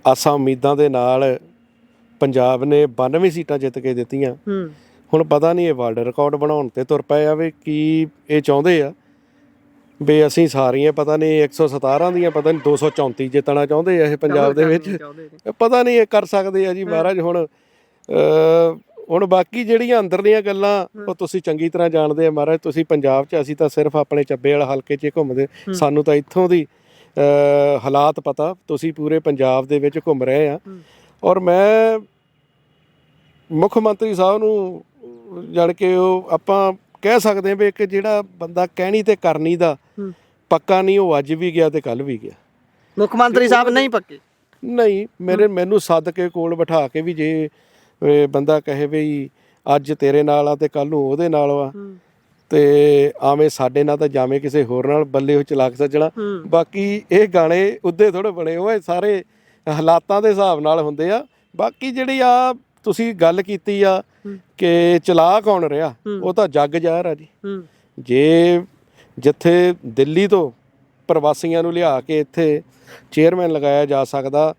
ਆਸਾਂ ਉਮੀਦਾਂ ਦੇ ਨਾਲ ਪੰਜਾਬ ਨੇ 92 ਸੀਟਾਂ ਜਿੱਤ ਕੇ ਦਿੱਤੀਆਂ, ਹੁਣ ਪਤਾ ਨਹੀਂ ਇਹ ਵਰਲਡ ਰਿਕਾਰਡ ਬਣਾਉਣ ਤੇ ਤੁਰ ਪਏ ਆ ਵੀ ਕੀ ਇਹ ਚਾਹੁੰਦੇ ਆ ਵੀ ਅਸੀਂ ਸਾਰੀਆਂ ਪਤਾ ਨਹੀਂ 117 ਦੀਆਂ ਪਤਾ ਨਹੀਂ 234 ਜਿੱਤਣਾ ਚਾਹੁੰਦੇ ਆ ਇਹ ਪੰਜਾਬ ਦੇ ਵਿੱਚ, ਪਤਾ ਨਹੀਂ ਇਹ ਕਰ ਸਕਦੇ ਆ ਜੀ ਮਹਾਰਾਜ। ਹੁਣ ਬਾਕੀ ਜਿਹੜੀਆਂ ਅੰਦਰਲੀਆਂ ਗੱਲਾਂ ਉਹ ਤੁਸੀਂ ਚੰਗੀ ਤਰ੍ਹਾਂ ਜਾਣਦੇ ਆ ਮਹਾਰਾਜ। ਤੁਸੀਂ ਪੰਜਾਬ 'ਚ, ਅਸੀਂ ਤਾਂ ਸਿਰਫ ਆਪਣੇ ਚੱਬੇ ਵਾਲਾ ਹਲਕੇ 'ਚ ਘੁੰਮਦੇ, ਸਾਨੂੰ ਤਾਂ ਇੱਥੋਂ ਦੀ ਹਾਲਾਤ ਪਤਾ। ਤੁਸੀਂ ਪੂਰੇ ਪੰਜਾਬ ਦੇ ਵਿੱਚ ਘੁੰਮ ਰਹੇ ਆ। ਔਰ ਮੈਂ ਮੁੱਖ ਮੰਤਰੀ ਸਾਹਿਬ ਨੂੰ ਜਾਣ ਕੇ ਉਹ ਆਪਾਂ ਕਹਿ ਸਕਦੇ ਹਾਂ ਵੀ ਇੱਕ ਜਿਹੜਾ ਬੰਦਾ ਕਹਿਣੀ ਤੇ ਕਰਨੀ ਦਾ ਪੱਕਾ ਨਹੀਂ, ਉਹ ਅੱਜ ਵੀ ਗਿਆ ਤੇ ਕੱਲ ਵੀ ਗਿਆ। ਮੁੱਖ ਮੰਤਰੀ ਸਾਹਿਬ ਨਹੀਂ ਪੱਕੇ? ਨਹੀਂ, ਮੈਨੂੰ ਸੱਦ ਕੇ ਕੋਲ ਬਿਠਾ ਕੇ ਵੀ ਜੇ ਬੰਦਾ ਕਹੇ ਵੀ ਅੱਜ ਤੇਰੇ ਨਾਲ ਆ ਤੇ ਕੱਲ ਨੂੰ ਉਹਦੇ ਨਾਲ ਆ ਤੇ ਆਵੇਂ ਸਾਡੇ ਨਾਲ ਤਾਂ ਜਾਵੇਂ ਕਿਸੇ ਹੋਰ ਨਾਲ, ਬੱਲੇ ਉਹ ਚਲਾਕ ਸੱਜਣਾ। ਬਾਕੀ ਇਹ ਗਾਣੇ ਉੱਦੇ ਥੋੜ੍ਹੇ ਬਣੇ ਹੋਏ, ਸਾਰੇ ਹਾਲਾਤਾਂ ਦੇ ਹਿਸਾਬ ਨਾਲ ਹੁੰਦੇ ਆ। ਬਾਕੀ ਜਿਹੜੀ ਆ ਤੁਸੀਂ ਗੱਲ ਕੀਤੀ ਆ ਕਿ ਚਲਾ ਕੌਣ ਰਿਹਾ, ਉਹ ਤਾਂ ਜੱਗ ਜ਼ਾਹਰ ਆ ਜੀ। ਜੇ ਜਿੱਥੇ ਦਿੱਲੀ ਤੋਂ ਪ੍ਰਵਾਸੀਆਂ ਨੂੰ ਲਿਆ ਕੇ ਇੱਥੇ ਚੇਅਰਮੈਨ ਲਗਾਇਆ ਜਾ ਸਕਦਾ,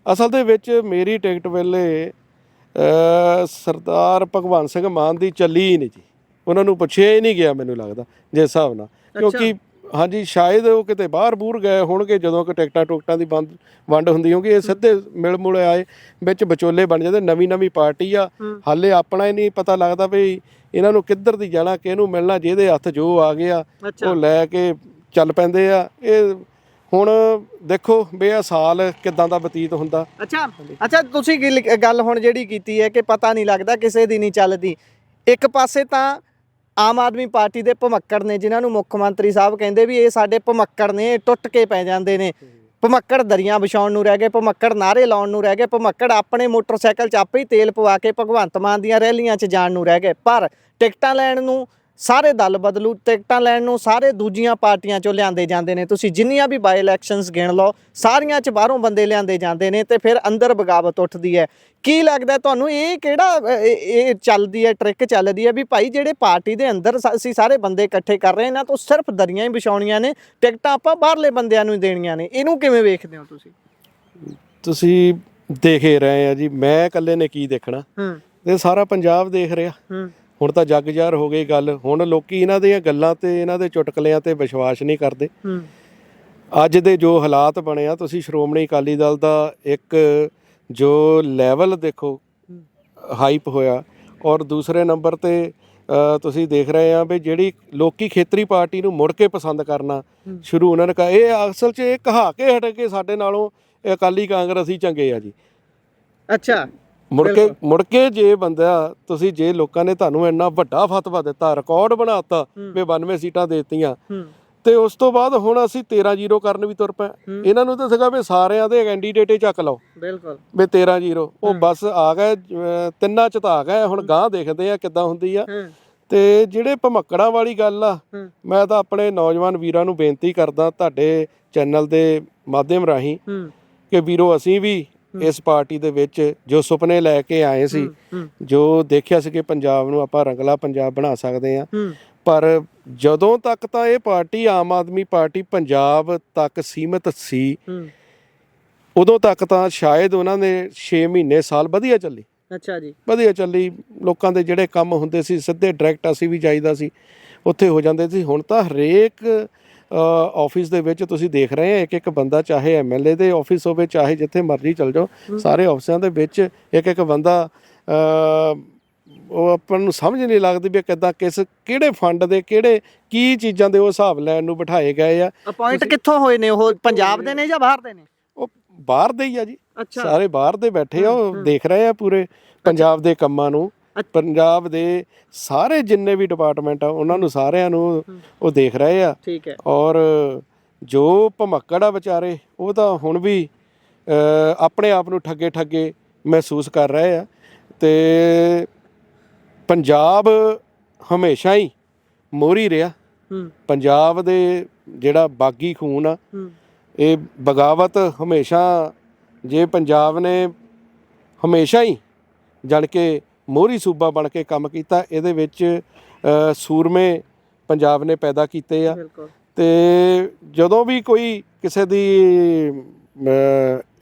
ਅਸਲ ਦੇ ਵਿੱਚ ਮੇਰੀ ਟਿਕਟ ਵੇਲੇ ਸਰਦਾਰ ਭਗਵੰਤ ਸਿੰਘ ਮਾਨ ਦੀ ਚੱਲੀ ਹੀ ਨਹੀਂ ਜੀ, ਉਹਨਾਂ ਨੂੰ ਪੁੱਛਿਆ ਹੀ ਨਹੀਂ ਗਿਆ ਮੈਨੂੰ ਲੱਗਦਾ ਜਿਸ ਹਿਸਾਬ ਨਾਲ। ਕਿਉਂਕਿ ਹਾਂਜੀ ਸ਼ਾਇਦ ਉਹ ਕਿਤੇ ਬਾਹਰ ਬੂਰ ਗਏ ਹੋਣਗੇ ਜਦੋਂ ਕਿ ਟਿਕਟਾਂ ਟੁਕਟਾਂ ਦੀ ਵੰਡ ਹੁੰਦੀ ਹੋਊਗੀ। ਇਹ ਸਿੱਧੇ ਮਿਲ ਮੁਲ ਆਏ, ਵਿੱਚ ਵਿਚੋਲੇ ਬਣ ਜਾਂਦੇ। ਨਵੀਂ ਪਾਰਟੀ ਆ, ਹਾਲੇ ਆਪਣਾ ਹੀ ਨਹੀਂ ਪਤਾ ਲੱਗਦਾ ਵੀ ਇਹਨਾਂ ਨੂੰ ਕਿੱਧਰ ਦੀ ਜਾਣਾ, ਕਿਹਨੂੰ ਮਿਲਣਾ। ਜਿਹਦੇ ਹੱਥ ਜੋ ਆ ਗਿਆ ਉਹ ਲੈ ਕੇ ਚੱਲ ਪੈਂਦੇ ਆ। ਇਹ ਹੁਣ ਦੇਖੋ ਵੀ ਇਹ ਸਾਲ ਕਿੱਦਾਂ ਦਾ ਬਤੀਤ ਹੁੰਦਾ। ਅੱਛਾ ਤੁਸੀਂ ਗੱਲ ਹੁਣ ਜਿਹੜੀ ਕੀਤੀ ਹੈ ਕਿ ਪਤਾ ਨਹੀਂ ਲੱਗਦਾ, ਕਿਸੇ ਦੀ ਨਹੀਂ ਚੱਲਦੀ। ਇੱਕ ਪਾਸੇ ਤਾਂ ਆਮ ਆਦਮੀ ਪਾਰਟੀ ਦੇ ਭਮੱਕੜ ਨੇ, ਜਿਨ੍ਹਾਂ ਨੂੰ ਮੁੱਖ ਮੰਤਰੀ ਸਾਹਿਬ ਕਹਿੰਦੇ ਵੀ ਇਹ ਸਾਡੇ ਭਮੱਕੜ ਨੇ, ਟੁੱਟ ਕੇ ਪੈ ਜਾਂਦੇ ਨੇ। ਭਮੱਕੜ ਦਰੀਆਂ ਵਿਛਾਉਣ ਨੂੰ ਰਹਿ ਗਏ, ਭਮੱਕੜ ਨਾਅਰੇ ਲਾਉਣ ਨੂੰ ਰਹਿ ਗਏ, ਭਮੱਕੜ ਆਪਣੇ ਮੋਟਰਸਾਈਕਲ 'ਚ ਆਪੇ ਹੀ ਤੇਲ ਪਵਾ ਕੇ ਭਗਵੰਤ ਮਾਨ ਦੀਆਂ ਰੈਲੀਆਂ 'ਚ ਜਾਣ ਨੂੰ ਰਹਿ ਗਏ। ਪਰ ਟਿਕਟਾਂ ਲੈਣ ਨੂੰ ਸਾਰੇ ਦਲ ਬਦਲੂ, ਟਿਕਟਾਂ ਲੈਣ ਨੂੰ ਸਾਰੇ ਦੂਜੀਆਂ ਪਾਰਟੀਆਂ 'ਚੋਂ ਲਿਆਂਦੇ ਜਾਂਦੇ ਨੇ। ਤੁਸੀਂ ਜਿੰਨੀਆਂ ਵੀ ਬਾਈ ਇਲੈਕਸ਼ਨਸ ਗਿਣ ਲਓ, ਸਾਰੀਆਂ 'ਚ ਬਾਹਰੋਂ ਬੰਦੇ ਲਿਆਂਦੇ ਜਾਂਦੇ ਨੇ ਤੇ ਫਿਰ ਅੰਦਰ ਬਗਾਵਤ ਉੱਠਦੀ ਹੈ। ਕੀ ਲੱਗਦਾ ਤੁਹਾਨੂੰ, ਇਹ ਕਿਹੜਾ ਇਹ ਚੱਲਦੀ ਹੈ, ਟ੍ਰਿਕ ਚੱਲਦੀ ਹੈ ਵੀ ਭਾਈ ਜਿਹੜੇ ਪਾਰਟੀ ਦੇ ਅੰਦਰ ਅਸੀਂ ਸਾਰੇ ਬੰਦੇ ਇਕੱਠੇ ਕਰ ਰਹੇ ਇਹਨਾਂ ਤੋਂ ਸਿਰਫ ਦਰੀਆਂ ਹੀ ਵਿਛਾਉਣੀਆਂ ਨੇ, ਟਿਕਟਾਂ ਆਪਾਂ ਬਾਹਰਲੇ ਬੰਦਿਆਂ ਨੂੰ ਹੀ ਦੇਣੀਆਂ ਨੇ? ਇਹਨੂੰ ਕਿਵੇਂ ਵੇਖਦੇ ਹੋ ਤੁਸੀਂ? ਤੁਸੀਂ ਦੇਖੇ ਰਹੇ ਆ ਜੀ, ਮੈਂ ਇਕੱਲੇ ਨੇ ਕੀ ਦੇਖਣਾ, ਇਹ ਸਾਰਾ ਪੰਜਾਬ ਦੇਖ ਰਿਹਾ। ਹੁਣ ਤਾਂ ਜੱਗ ਜ਼ਾਹਰ ਹੋ ਗਈ ਗੱਲ। ਹੁਣ ਲੋਕੀ ਇਹਨਾਂ ਦੀਆਂ ਗੱਲਾਂ ਤੇ ਇਹਨਾਂ ਦੇ ਚੁਟਕਲਿਆਂ ਤੇ ਵਿਸ਼ਵਾਸ ਨਹੀਂ ਕਰਦੇ। ਅੱਜ ਦੇ ਜੋ ਹਾਲਾਤ ਬਣੇ ਆ, ਤੁਸੀਂ ਸ਼੍ਰੋਮਣੀ ਅਕਾਲੀ ਦਲ ਦਾ ਇੱਕ ਜੋ ਲੈਵਲ ਦੇਖੋ ਹਾਈਪ ਹੋਇਆ, ਔਰ ਦੂਸਰੇ ਨੰਬਰ ਤੇ ਤੁਸੀਂ ਦੇਖ ਰਹੇ ਆ ਵੀ ਜਿਹੜੀ ਲੋਕੀ ਖੇਤਰੀ ਪਾਰਟੀ ਨੂੰ ਮੁੜ ਕੇ ਪਸੰਦ ਕਰਨਾ ਸ਼ੁਰੂ ਉਹਨਾਂ ਨੇ ਇਹ ਅਸਲ 'ਚ ਇਹ ਕਹਾ ਕੇ ਹਟ ਕੇ ਸਾਡੇ ਨਾਲੋਂ ਅਕਾਲੀ ਕਾਂਗਰਸੀ ਚੰਗੇ ਆ ਜੀ। ਮੁੜ ਕੇ ਜੇ ਬੰਦਾ ਤੁਸੀਂ ਜੇ ਲੋਕਾਂ ਨੇ ਤੁਹਾਨੂੰ ਇੰਨਾ ਵੱਡਾ ਫਤਵਾ ਦਿੱਤਾ, ਰਿਕਾਰਡ ਬਣਾਤਾ ਵੀ 92 ਸੀਟਾਂ ਦੇ ਦਿੱਤੀਆਂ, ਤੇ ਉਸ ਤੋਂ ਬਾਅਦ ਹੁਣ ਅਸੀਂ 13-0 ਕਰਨ ਵੀ ਤੁਰ ਪਏ। ਇਹਨਾਂ ਨੂੰ ਤਾਂ ਸੀਗਾ ਵੀ ਸਾਰਿਆਂ ਦੇ ਕੈਂਡੀਡੇਟ ਹੀ ਚੱਕ ਲਓ, ਬਿਲਕੁਲ ਵੀ 13-0। ਉਹ ਬਸ ਆ ਗਏ, ਤਿੰਨਾਂ 'ਚ ਤਾਂ ਆ ਗਏ। ਹੁਣ ਗਾਂਹ ਦੇਖਦੇ ਆ ਕਿੱਦਾਂ ਹੁੰਦੀ ਆ। ਤੇ ਜਿਹੜੇ ਭਮੱਕੜਾਂ ਵਾਲੀ ਗੱਲ ਆ, ਮੈਂ ਤਾਂ ਆਪਣੇ ਨੌਜਵਾਨ ਵੀਰਾਂ ਨੂੰ ਬੇਨਤੀ ਕਰਦਾ ਤੁਹਾਡੇ ਚੈਨਲ ਦੇ ਮਾਧਿਅਮ ਰਾਹੀਂ ਕਿ ਵੀਰੋ, ਅਸੀਂ ਵੀ ਇਸ ਪਾਰਟੀ ਦੇ ਵਿੱਚ ਜੋ ਸੁਪਨੇ ਲੈ ਕੇ ਆਏ ਸੀ, ਜੋ ਦੇਖਿਆ ਸੀ ਕਿ ਪੰਜਾਬ ਨੂੰ ਆਪਾਂ ਰੰਗਲਾ ਪੰਜਾਬ ਬਣਾ ਸਕਦੇ ਹਾਂ, ਪਰ ਜਦੋਂ ਤੱਕ ਤਾਂ ਇਹ ਪਾਰਟੀ ਆਮ ਆਦਮੀ ਪਾਰਟੀ ਪੰਜਾਬ ਤੱਕ ਸੀਮਿਤ ਸੀ, ਉਦੋਂ ਤੱਕ ਤਾਂ ਸ਼ਾਇਦ ਉਹਨਾਂ ਨੇ 6 ਮਹੀਨੇ ਸਾਲ ਵਧੀਆ ਚੱਲੀ। ਵਧੀਆ ਚੱਲੀ। ਲੋਕਾਂ ਦੇ ਜਿਹੜੇ ਕੰਮ ਹੁੰਦੇ ਸੀ ਸਿੱਧੇ ਡਾਇਰੈਕਟ ਅਸੀਂ ਵੀ ਜਾਈਦਾ ਸੀ, ਉੱਥੇ ਹੋ ਜਾਂਦੇ ਸੀ। ਹੁਣ ਤਾਂ ਹਰੇਕ ਆਫਿਸ ਦੇ ਵਿੱਚ ਤੁਸੀਂ ਦੇਖ ਰਹੇ ਆ ਇੱਕ ਬੰਦਾ, ਚਾਹੇ MLA ਦੇ ਆਫਿਸ ਹੋਵੇ, ਚਾਹੇ ਜਿੱਥੇ ਮਰਜ਼ੀ ਚਲ ਜਾਓ, ਸਾਰੇ ਆਫਿਸਾਂ ਦੇ ਵਿੱਚ ਇੱਕ ਬੰਦਾ। ਉਹ ਆਪਾਂ ਨੂੰ ਸਮਝ ਨਹੀਂ ਲੱਗਦੀ ਵੀ ਕਿੱਦਾਂ ਕਿਹੜੇ ਫੰਡ ਦੇ ਕੀ ਚੀਜ਼ਾਂ ਦੇ ਉਹ ਹਿਸਾਬ ਲੈਣ ਨੂੰ ਬਿਠਾਏ ਗਏ ਆ। ਅਪਾਇੰਟ ਕਿੱਥੋਂ ਹੋਏ ਨੇ ਉਹ? ਪੰਜਾਬ ਦੇ ਨੇ ਜਾਂ ਬਾਹਰ ਦੇ ਨੇ? ਉਹ ਬਾਹਰ ਦੇ ਹੀ ਆ ਜੀ, ਸਾਰੇ ਬਾਹਰ ਦੇ ਬੈਠੇ ਆ, ਉਹ ਦੇਖ ਰਹੇ ਆ ਪੂਰੇ ਪੰਜਾਬ ਦੇ ਕੰਮਾਂ ਨੂੰ। ਪੰਜਾਬ ਦੇ ਸਾਰੇ ਜਿੰਨੇ ਵੀ ਡਿਪਾਰਟਮੈਂਟ ਆ ਉਹਨਾਂ ਨੂੰ ਸਾਰਿਆਂ ਨੂੰ ਉਹ ਦੇਖ ਰਹੇ ਆ। ਔਰ ਜੋ ਭਮੱਕੜ ਆ ਵਿਚਾਰੇ, ਉਹ ਤਾਂ ਹੁਣ ਵੀ ਆਪਣੇ ਆਪ ਨੂੰ ਠੱਗੇ ਮਹਿਸੂਸ ਕਰ ਰਹੇ ਆ। ਤੇ ਪੰਜਾਬ ਹਮੇਸ਼ਾ ਹੀ ਮੋਹਰੀ ਰਿਹਾ। ਪੰਜਾਬ ਦੇ ਜਿਹੜਾ ਬਾਗੀ ਖੂਨ ਆ, ਇਹ ਬਗਾਵਤ ਹਮੇਸ਼ਾ, ਜੇ ਪੰਜਾਬ ਨੇ ਹਮੇਸ਼ਾ ਹੀ ਜਾਣ ਕੇ ਮੋਹਰੀ ਸੂਬਾ ਬਣ ਕੇ ਕੰਮ ਕੀਤਾ, ਇਹਦੇ ਵਿੱਚ ਸੂਰਮੇ ਪੰਜਾਬ ਨੇ ਪੈਦਾ ਕੀਤੇ ਆ। ਤੇ ਜਦੋਂ ਵੀ ਕੋਈ ਕਿਸੇ ਦੀ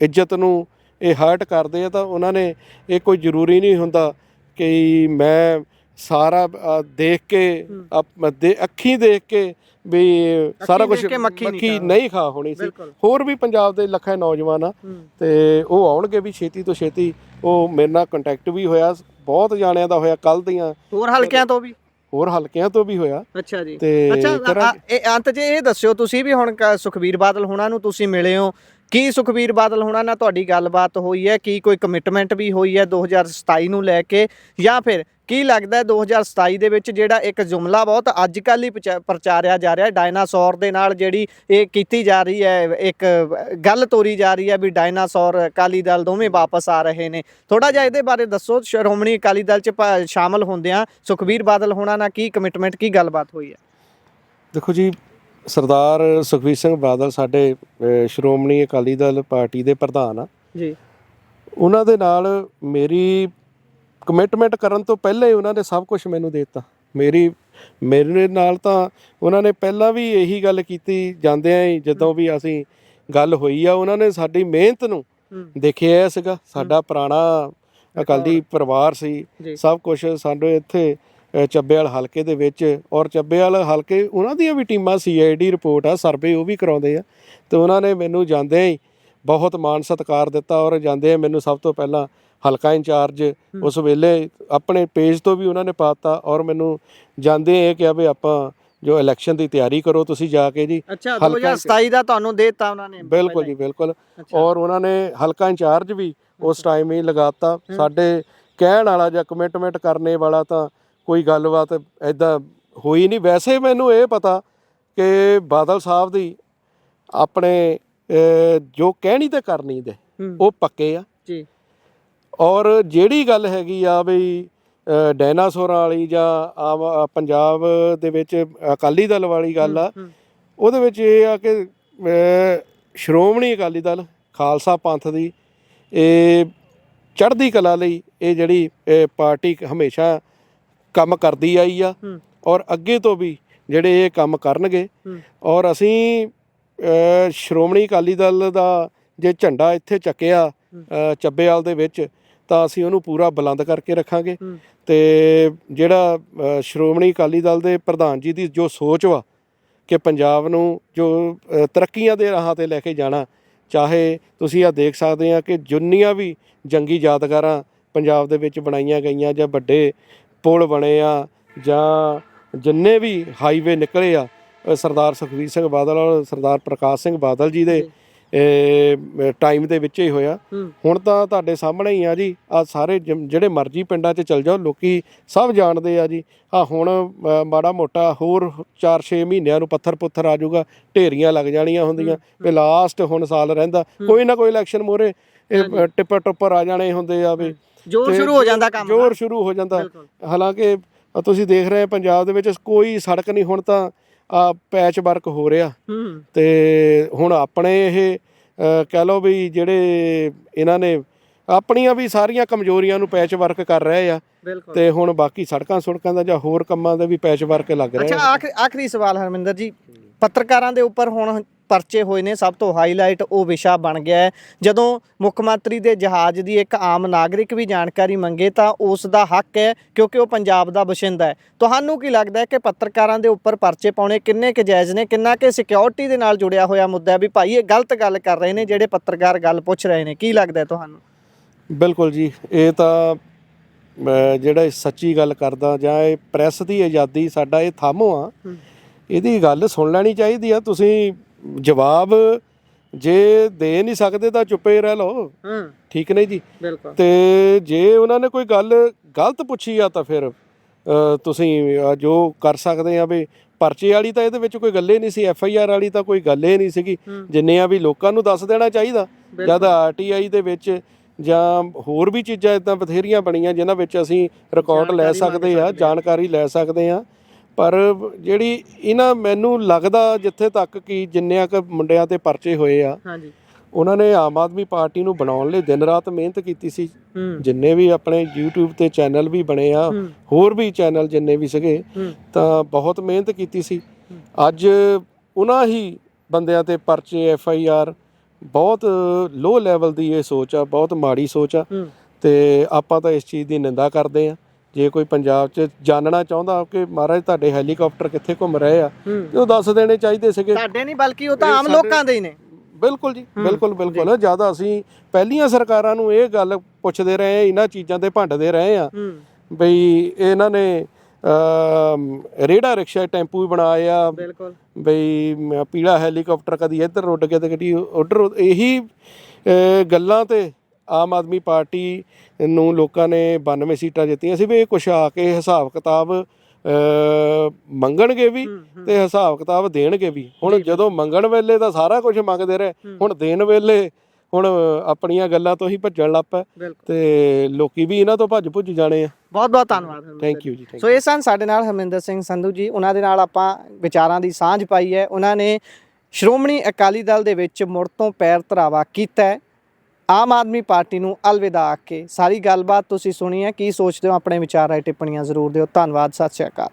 ਇੱਜ਼ਤ ਨੂੰ ਇਹ ਹਰਟ ਕਰਦੇ ਆ ਤਾਂ ਉਹਨਾਂ ਨੇ, ਇਹ ਕੋਈ ਜ਼ਰੂਰੀ ਨਹੀਂ ਹੁੰਦਾ ਕਿ ਮੈਂ ਸਾਰਾ ਦੇਖ ਕੇ ਅੱਖੀਂ ਦੇਖ ਕੇ ਵੀ ਸਾਰਾ ਕੁਝ ਮੱਖੀ ਨਹੀਂ ਖਾ ਹੋਣੀ ਸੀ। ਹੋਰ ਵੀ ਪੰਜਾਬ ਦੇ ਲੱਖਾਂ ਨੌਜਵਾਨ ਆ ਤੇ ਉਹ ਆਉਣਗੇ ਵੀ ਛੇਤੀ ਤੋਂ ਛੇਤੀ। ਉਹ ਮੇਰੇ ਨਾਲ ਕੰਟੈਕਟ ਵੀ ਹੋਇਆ, ਬਹੁਤ ਜਾਣਿਆਂ ਦਾ ਹੋਇਆ, ਕੱਲ ਦੀਆਂ ਹੋਰ ਹਲਕਿਆਂ ਤੋਂ ਵੀ ਹੋਇਆ। ਅੱਛਾ ਜੀ। ਤੇ ਇਹ ਅੰਤ 'ਚ ਇਹ ਦੱਸਿਓ ਤੁਸੀਂ ਵੀ ਹੁਣ ਸੁਖਬੀਰ ਬਾਦਲ ਹੋਣਾ ਨੂੰ ਤੁਸੀਂ ਮਿਲੇ ਹੋ, ਕੀ ਸੁਖਬੀਰ ਬਾਦਲ ਹੋਣਾ ਨਾਲ ਤੁਹਾਡੀ ਗੱਲਬਾਤ ਹੋਈ ਹੈ? ਕੀ ਕੋਈ ਕਮਿਟਮੈਂਟ ਵੀ ਹੋਈ ਹੈ 2027 ਨੂੰ ਲੈ ਕੇ, ਜਾਂ ਫਿਰ ਕੀ ਲੱਗਦਾ 2027 ਦੇ ਵਿੱਚ ਜਿਹੜਾ ਇੱਕ ਜੁਮਲਾ ਬਹੁਤ ਅੱਜ ਕੱਲ੍ਹ ਹੀ ਪ੍ਰਚਾਰਿਆ ਜਾ ਰਿਹਾ ਡਾਇਨਾਸੌਰ ਦੇ ਨਾਲ, ਜਿਹੜੀ ਇਹ ਕੀਤੀ ਜਾ ਰਹੀ ਹੈ, ਇੱਕ ਗੱਲ ਤੋਰੀ ਜਾ ਰਹੀ ਹੈ ਵੀ ਡਾਇਨਾਸੌਰ ਅਕਾਲੀ ਦਲ ਦੋਵੇਂ ਵਾਪਸ ਆ ਰਹੇ ਨੇ, ਥੋੜਾ ਜਿਹਾ ਇਹਦੇ ਬਾਰੇ ਦੱਸੋ। ਸ਼੍ਰੋਮਣੀ ਅਕਾਲੀ ਦਲ 'ਚ ਸ਼ਾਮਲ ਹੁੰਦਿਆਂ ਸੁਖਬੀਰ ਬਾਦਲ ਹੋਣਾ ਨਾਲ ਕੀ ਕਮਿਟਮੈਂਟ, ਕੀ ਗੱਲਬਾਤ ਹੋਈ ਹੈ? ਦੇਖੋ ਜੀ, ਸਰਦਾਰ ਸੁਖਬੀਰ ਸਿੰਘ ਬਾਦਲ ਸਾਡੇ ਸ਼੍ਰੋਮਣੀ ਅਕਾਲੀ ਦਲ ਪਾਰਟੀ ਦੇ ਪ੍ਰਧਾਨ ਆ ਜੀ। ਉਹਨਾਂ ਦੇ ਨਾਲ ਮੇਰੀ ਕਮਿਟਮੈਂਟ ਕਰਨ ਤੋਂ ਪਹਿਲਾਂ ਹੀ ਉਹਨਾਂ ਨੇ ਸਭ ਕੁਝ ਮੈਨੂੰ ਦੇ ਦਿੱਤਾ। ਮੇਰੇ ਨਾਲ ਤਾਂ ਉਹਨਾਂ ਨੇ ਪਹਿਲਾਂ ਵੀ ਇਹੀ ਗੱਲ ਕੀਤੀ, ਜਾਂਦਿਆਂ ਹੀ ਜਦੋਂ ਵੀ ਅਸੀਂ ਗੱਲ ਹੋਈ ਆ, ਉਹਨਾਂ ਨੇ ਸਾਡੀ ਮਿਹਨਤ ਨੂੰ ਦੇਖਿਆ ਸੀਗਾ। ਸਾਡਾ ਪੁਰਾਣਾ ਅਕਾਲੀ ਪਰਿਵਾਰ ਸੀ, ਸਭ ਕੁਝ ਸਾਡੇ ਇੱਥੇ ਚੱਬੇਵਾਲ ਹਲਕੇ ਦੇ ਵਿੱਚ, ਔਰ ਚੱਬੇਵਾਲ ਹਲਕੇ ਉਹਨਾਂ ਦੀਆਂ ਵੀ ਟੀਮਾਂ CID ਰਿਪੋਰਟ ਆ, ਸਰਵੇ ਉਹ ਵੀ ਕਰਾਉਂਦੇ ਆ। ਅਤੇ ਉਹਨਾਂ ਨੇ ਮੈਨੂੰ ਜਾਂਦਿਆਂ ਹੀ ਬਹੁਤ ਮਾਣ ਸਤਿਕਾਰ ਦਿੱਤਾ, ਔਰ ਜਾਂਦਿਆਂ ਮੈਨੂੰ ਸਭ ਤੋਂ ਪਹਿਲਾਂ ਹਲਕਾ ਇੰਚਾਰਜ ਉਸ ਵੇਲੇ ਆਪਣੇ ਪੇਜ ਤੋਂ ਵੀ ਉਹਨਾਂ ਨੇ ਪਾ ਦਿੱਤਾ, ਔਰ ਮੈਨੂੰ ਜਾਂਦੇ ਇਹ ਕਿਹਾ ਵੀ ਆਪਾਂ ਜੋ ਇਲੈਕਸ਼ਨ ਦੀ ਤਿਆਰੀ ਕਰੋ ਤੁਸੀਂ ਜਾ ਕੇ ਜੀ। ਅੱਛਾ, 2027 ਦਾ ਤੁਹਾਨੂੰ ਦੇ ਦਿੱਤਾ ਉਹਨਾਂ ਨੇ? ਬਿਲਕੁਲ ਜੀ, ਬਿਲਕੁਲ। ਔਰ ਉਹਨਾਂ ਨੇ ਹਲਕਾ ਇੰਚਾਰਜ ਵੀ ਉਸ ਟਾਈਮ ਹੀ ਲਗਾਤਾ। ਸਾਡੇ ਕਹਿਣ ਵਾਲਾ ਜਾਂ ਕਮਿਟਮੈਂਟ ਕਰਨੇ ਵਾਲਾ ਤਾਂ ਕੋਈ ਗੱਲਬਾਤ ਇੱਦਾਂ ਹੋਈ ਨਹੀਂ। ਵੈਸੇ ਮੈਨੂੰ ਇਹ ਪਤਾ ਕਿ ਬਾਦਲ ਸਾਹਿਬ ਦੀ ਆਪਣੇ ਜੋ ਕਹਿਣੀ ਤੇ ਕਰਨੀ ਦੇ ਉਹ ਪੱਕੇ ਆ ਜੀ। ਔਰ ਜਿਹੜੀ ਗੱਲ ਹੈਗੀ ਆ ਵੀ ਡਾਇਨਾਸੌਰਾਂ ਵਾਲੀ ਜਾਂ ਆਮ ਪੰਜਾਬ ਦੇ ਵਿੱਚ ਅਕਾਲੀ ਦਲ ਵਾਲੀ ਗੱਲ ਆ, ਉਹਦੇ ਵਿੱਚ ਇਹ ਆ ਕਿ ਸ਼੍ਰੋਮਣੀ ਅਕਾਲੀ ਦਲ ਖਾਲਸਾ ਪੰਥ ਦੀ ਇਹ ਚੜ੍ਹਦੀ ਕਲਾ ਲਈ ਇਹ ਜਿਹੜੀ ਪਾਰਟੀ ਹਮੇਸ਼ਾ ਕੰਮ ਕਰਦੀ ਆਈ ਆ, ਔਰ ਅੱਗੇ ਤੋਂ ਵੀ ਜਿਹੜੇ ਇਹ ਕੰਮ ਕਰਨਗੇ। ਔਰ ਅਸੀਂ ਸ਼੍ਰੋਮਣੀ ਅਕਾਲੀ ਦਲ ਦਾ ਜੇ ਝੰਡਾ ਇੱਥੇ ਚੱਕਿਆ ਚੱਬੇਵਾਲ ਦੇ ਵਿੱਚ, ਤਾਂ ਅਸੀਂ ਉਹਨੂੰ ਪੂਰਾ ਬੁਲੰਦ ਕਰਕੇ ਰੱਖਾਂਗੇ। ਅਤੇ ਜਿਹੜਾ ਸ਼੍ਰੋਮਣੀ ਅਕਾਲੀ ਦਲ ਦੇ ਪ੍ਰਧਾਨ ਜੀ ਦੀ ਜੋ ਸੋਚ ਵਾ ਕਿ ਪੰਜਾਬ ਨੂੰ ਜੋ ਤਰੱਕੀਆਂ ਦੇ ਰਾਹਾਂ 'ਤੇ ਲੈ ਕੇ ਜਾਣਾ, ਚਾਹੇ ਤੁਸੀਂ ਆਹ ਦੇਖ ਸਕਦੇ ਆ ਕਿ ਜਿੰਨੀਆਂ ਵੀ ਜੰਗੀ ਯਾਦਗਾਰਾਂ ਪੰਜਾਬ ਦੇ ਵਿੱਚ ਬਣਾਈਆਂ ਗਈਆਂ, ਜਾਂ ਵੱਡੇ ਪੁਲ ਬਣੇ ਆ, ਜਾਂ ਜਿੰਨੇ ਵੀ ਹਾਈਵੇ ਨਿਕਲੇ ਆ, ਸਰਦਾਰ ਸੁਖਬੀਰ ਸਿੰਘ ਬਾਦਲ ਔਰ ਸਰਦਾਰ ਪ੍ਰਕਾਸ਼ ਸਿੰਘ ਬਾਦਲ ਜੀ ਦੇ ਟਾਈਮ ਦੇ ਵਿੱਚ ਹੀ ਹੋਇਆ। ਹੁਣ ਤਾਂ ਤੁਹਾਡੇ ਸਾਹਮਣੇ ਹੀ ਆ ਜੀ, ਆਹ ਸਾਰੇ ਜਿਹੜੇ ਮਰਜ਼ੀ ਪਿੰਡਾਂ 'ਚ ਚਲ ਜਾਓ, ਲੋਕੀ ਸਭ ਜਾਣਦੇ ਆ ਜੀ। ਆਹ ਹੁਣ ਮਾੜਾ ਮੋਟਾ ਹੋਰ 4-6 ਮਹੀਨਿਆਂ ਨੂੰ ਪੱਥਰ ਪੁੱਥਰ ਆ ਜਾਊਗਾ, ਢੇਰੀਆਂ ਲੱਗ ਜਾਣੀਆਂ ਹੁੰਦੀਆਂ ਵੀ ਲਾਸਟ ਹੁਣ ਸਾਲ ਰਹਿੰਦਾ, ਕੋਈ ਨਾ ਕੋਈ ਇਲੈਕਸ਼ਨ ਮੋਹਰੇ ਇਹ ਟਿੱਪਰ ਟੁੱਪਰ ਆ ਜਾਣੇ ਹੁੰਦੇ ਆ ਵੀ, ਜ਼ੋਰ ਸ਼ੁਰੂ ਹੋ ਜਾਂਦਾ ਕੰਮ, ਜ਼ੋਰ ਸ਼ੁਰੂ ਹੋ ਜਾਂਦਾ। ਹਾਲਾਂਕਿ ਤੁਸੀਂ ਦੇਖ ਰਹੇ ਪੰਜਾਬ ਦੇ ਵਿੱਚ ਕੋਈ ਸੜਕ ਨਹੀਂ, ਹੁਣ ਤਾਂ ਪੈਚ ਵਰਕ ਹੋ ਰਿਹਾ। ਤੇ ਹੁਣ ਆਪਣੇ ਇਹ ਕਹਿ ਲਓ ਵੀ ਜਿਹੜੇ ਇਹਨਾਂ ਨੇ ਆਪਣੀਆਂ ਵੀ ਸਾਰੀਆਂ ਕਮਜ਼ੋਰੀਆਂ ਨੂੰ ਪੈਚ ਵਰਕ ਕਰ ਰਹੇ ਆ, ਤੇ ਹੁਣ ਬਾਕੀ ਸੜਕਾਂ ਦਾ ਜਾਂ ਹੋਰ ਕੰਮਾਂ ਦਾ ਵੀ ਪੈਚ ਵਰਕ ਲੱਗ ਰਿਹਾ। ਅੱਛਾ, ਆਖਰੀ ਸਵਾਲ ਹਰਮਿੰਦਰ ਜੀ, ਪੱਤਰਕਾਰਾਂ ਦੇ ਉੱਪਰ ਹੁਣ ਪਰਚੇ ਹੋਏ ਨੇ, ਸਭ ਤੋਂ ਹਾਈਲਾਈਟ ਉਹ ਵਿਸ਼ਾ ਬਣ ਗਿਆ ਹੈ। ਜਦੋਂ ਮੁੱਖ ਮੰਤਰੀ ਦੇ ਜਹਾਜ਼ ਦੀ ਇੱਕ ਆਮ ਨਾਗਰਿਕ ਵੀ ਜਾਣਕਾਰੀ ਮੰਗੇ ਤਾਂ ਉਸ ਦਾ ਹੱਕ ਹੈ, ਕਿਉਂਕਿ ਉਹ ਪੰਜਾਬ ਦਾ ਵਸਿੰਦਾ ਹੈ। ਤੁਹਾਨੂੰ ਕੀ ਲੱਗਦਾ ਹੈ ਕਿ ਪੱਤਰਕਾਰਾਂ ਦੇ ਉੱਪਰ ਪਰਚੇ ਪਾਉਣੇ ਕਿੰਨੇ ਕੁ ਜਾਇਜ਼ ਨੇ, ਕਿੰਨਾ ਕਿ ਸਿਕਿਉਰਿਟੀ ਦੇ ਨਾਲ ਜੁੜਿਆ ਹੋਇਆ ਮੁੱਦਾ ਹੈ ਵੀ ਭਾਈ ਇਹ ਗਲਤ ਗੱਲ ਕਰ ਰਹੇ ਨੇ ਜਿਹੜੇ ਪੱਤਰਕਾਰ ਗੱਲ ਪੁੱਛ ਰਹੇ ਨੇ? ਕੀ ਲੱਗਦਾ ਤੁਹਾਨੂੰ? ਬਿਲਕੁਲ ਜੀ, ਇਹ ਤਾਂ ਜਿਹੜਾ ਸੱਚੀ ਗੱਲ ਕਰਦਾ, ਜਾਂ ਇਹ ਪ੍ਰੈਸ ਦੀ ਆਜ਼ਾਦੀ ਸਾਡਾ ਇਹ ਥੰਮ ਆ, ਇਹਦੀ ਗੱਲ ਸੁਣ ਲੈਣੀ ਚਾਹੀਦੀ ਆ। ਤੁਸੀਂ ਜਵਾਬ ਜੇ ਦੇ ਨਹੀਂ ਸਕਦੇ ਤਾਂ ਚੁੱਪੇ ਰਹਿ ਲਓ, ਠੀਕ ਨਹੀਂ ਜੀ? ਤੇ ਜੇ ਉਹਨਾਂ ਨੇ ਕੋਈ ਗੱਲ ਗਲਤ ਪੁੱਛੀ ਆ ਤਾਂ ਫਿਰ ਤੁਸੀਂ ਜੋ ਕਰ ਸਕਦੇ ਆ ਵੀ ਪਰਚੇ ਵਾਲੀ ਤਾਂ ਇਹਦੇ ਵਿੱਚ ਕੋਈ ਗੱਲ ਹੀ ਨਹੀਂ ਸੀ, FIR ਵਾਲੀ ਤਾਂ ਕੋਈ ਗੱਲ ਹੀ ਨਹੀਂ ਸੀਗੀ। ਜਿੰਨੀਆਂ ਵੀ ਲੋਕਾਂ ਨੂੰ ਦੱਸ ਦੇਣਾ ਚਾਹੀਦਾ, ਜਦ RTI ਦੇ ਵਿੱਚ ਜਾਂ ਹੋਰ ਵੀ ਚੀਜ਼ਾਂ ਇੱਦਾਂ ਬਥੇਰੀਆਂ ਬਣੀਆਂ ਜਿਨ੍ਹਾਂ ਵਿੱਚ ਅਸੀਂ ਰਿਕਾਰਡ ਲੈ ਸਕਦੇ ਆ, ਜਾਣਕਾਰੀ ਲੈ ਸਕਦੇ ਆ। ਪਰ ਜਿਹੜੀ ਇਹਨਾਂ ਮੈਨੂੰ ਲੱਗਦਾ ਜਿੱਥੇ ਤੱਕ ਕਿ ਜਿੰਨਿਆਂ ਕੁ ਮੁੰਡਿਆਂ 'ਤੇ ਪਰਚੇ ਹੋਏ ਆ, ਉਹਨਾਂ ਨੇ ਆਮ ਆਦਮੀ ਪਾਰਟੀ ਨੂੰ ਬਣਾਉਣ ਲਈ ਦਿਨ ਰਾਤ ਮਿਹਨਤ ਕੀਤੀ ਸੀ। ਜਿੰਨੇ ਵੀ ਆਪਣੇ YouTube 'ਤੇ ਚੈਨਲ ਵੀ ਬਣੇ ਆ, ਹੋਰ ਵੀ ਚੈਨਲ ਜਿੰਨੇ ਵੀ ਸੀਗੇ, ਤਾਂ ਬਹੁਤ ਮਿਹਨਤ ਕੀਤੀ ਸੀ। ਅੱਜ ਉਹਨਾਂ ਹੀ ਬੰਦਿਆਂ 'ਤੇ ਪਰਚੇ, FIR, ਬਹੁਤ ਲੋਅ ਲੈਵਲ ਦੀ ਇਹ ਸੋਚ ਆ, ਬਹੁਤ ਮਾੜੀ ਸੋਚ ਆ। ਅਤੇ ਆਪਾਂ ਤਾਂ ਇਸ ਚੀਜ਼ ਦੀ ਨਿੰਦਾ ਕਰਦੇ ਹਾਂ ਜੇ ਕੋਈ ਪੰਜਾਬ 'ਚ ਜਾਣਨਾ ਚਾਹੁੰਦਾ ਕਿ ਮਹਾਰਾਜ ਤੁਹਾਡੇ ਹੈਲੀਕਾਪਟਰ ਕਿੱਥੇ ਘੁੰਮ ਰਹੇ ਆ ਤੇ ਉਹ ਦੱਸ ਦੇਣੇ ਚਾਹੀਦੇ ਸੀਗੇ। ਸਾਡੇ ਨਹੀਂ ਬਲਕਿ ਉਹ ਤਾਂ ਆਮ ਲੋਕਾਂ ਦੇ ਹੀ ਨੇ। ਬਿਲਕੁਲ ਜੀ, ਬਿਲਕੁਲ ਜਿਆਦਾ ਅਸੀਂ ਪਹਿਲੀਆਂ ਸਰਕਾਰਾਂ ਨੂੰ ਇਹ ਗੱਲ ਪੁੱਛਦੇ ਰਹੇ, ਇਹਨਾਂ ਚੀਜ਼ਾਂ ਤੇ ਭੰਡਦੇ ਰਹੇ ਆ ਬਈ ਇਹਨਾਂ ਨੇ ਰੇੜਾ ਰਿਕਸ਼ਾ ਟੈਂਪੂ ਵੀ ਬਣਾਏ ਆ, ਬਈ ਪੀਲਾ ਹੈਲੀਕਾਪਟਰ ਕਦੀ ਇੱਧਰ ਉੱਡ ਕੇ ਤੇ ਕਦੀ ਉੱਧਰ। ਇਹੀ ਗੱਲਾਂ ਤੇ ਆਮ ਆਦਮੀ ਪਾਰਟੀ ਨੂੰ ਲੋਕਾਂ ਨੇ 92 ਸੀਟਾਂ ਜਿੱਤੀਆਂ ਸੀ ਵੀ ਇਹ ਕੁਛ ਆ ਕੇ ਹਿਸਾਬ ਕਿਤਾਬ ਮੰਗਣਗੇ ਵੀ ਤੇ ਹਿਸਾਬ ਕਿਤਾਬ ਦੇਣਗੇ ਵੀ। ਹੁਣ ਜਦੋਂ ਮੰਗਣ ਵੇਲੇ ਤਾਂ ਸਾਰਾ ਕੁਝ ਮੰਗਦੇ ਰਹੇ, ਹੁਣ ਦੇਣ ਵੇਲੇ ਹੁਣ ਆਪਣੀਆਂ ਗੱਲਾਂ ਤੋਂ ਹੀ ਭੱਜਣ ਲੱਗ ਪਏ ਤੇ ਲੋਕੀ ਵੀ ਇਹਨਾਂ ਤੋਂ ਭੱਜ ਜਾਣੇ ਆ। ਬਹੁਤ ਬਹੁਤ ਧੰਨਵਾਦ। ਥੈਂਕ ਯੂ ਜੀ। ਸੋ ਇਹ ਸਨ ਸਾਡੇ ਨਾਲ ਹਰਮਿੰਦਰ ਸਿੰਘ ਸੰਧੂ ਜੀ। ਉਹਨਾਂ ਦੇ ਨਾਲ ਆਪਾਂ ਵਿਚਾਰਾਂ ਦੀ ਸਾਂਝ ਪਾਈ ਹੈ। ਉਹਨਾਂ ਨੇ ਸ਼੍ਰੋਮਣੀ ਅਕਾਲੀ ਦਲ ਦੇ ਵਿੱਚ ਮੁੜ ਤੋਂ ਪੈਰ ਧਰਾਵਾ ਕੀਤਾ ਹੈ, ਆਮ ਆਦਮੀ ਪਾਰਟੀ ਨੂੰ ਅਲਵਿਦਾ ਆਖ ਕੇ। ਸਾਰੀ ਗੱਲਬਾਤ ਤੁਸੀਂ ਸੁਣੀ ਹੈ, ਕੀ ਸੋਚਦੇ ਹੋ? ਆਪਣੇ ਵਿਚਾਰ ਰਾਏ ਟਿੱਪਣੀਆਂ ਜ਼ਰੂਰ ਦਿਓ। ਧੰਨਵਾਦ, ਸਤਿ ਸ਼੍ਰੀ ਅਕਾਲ।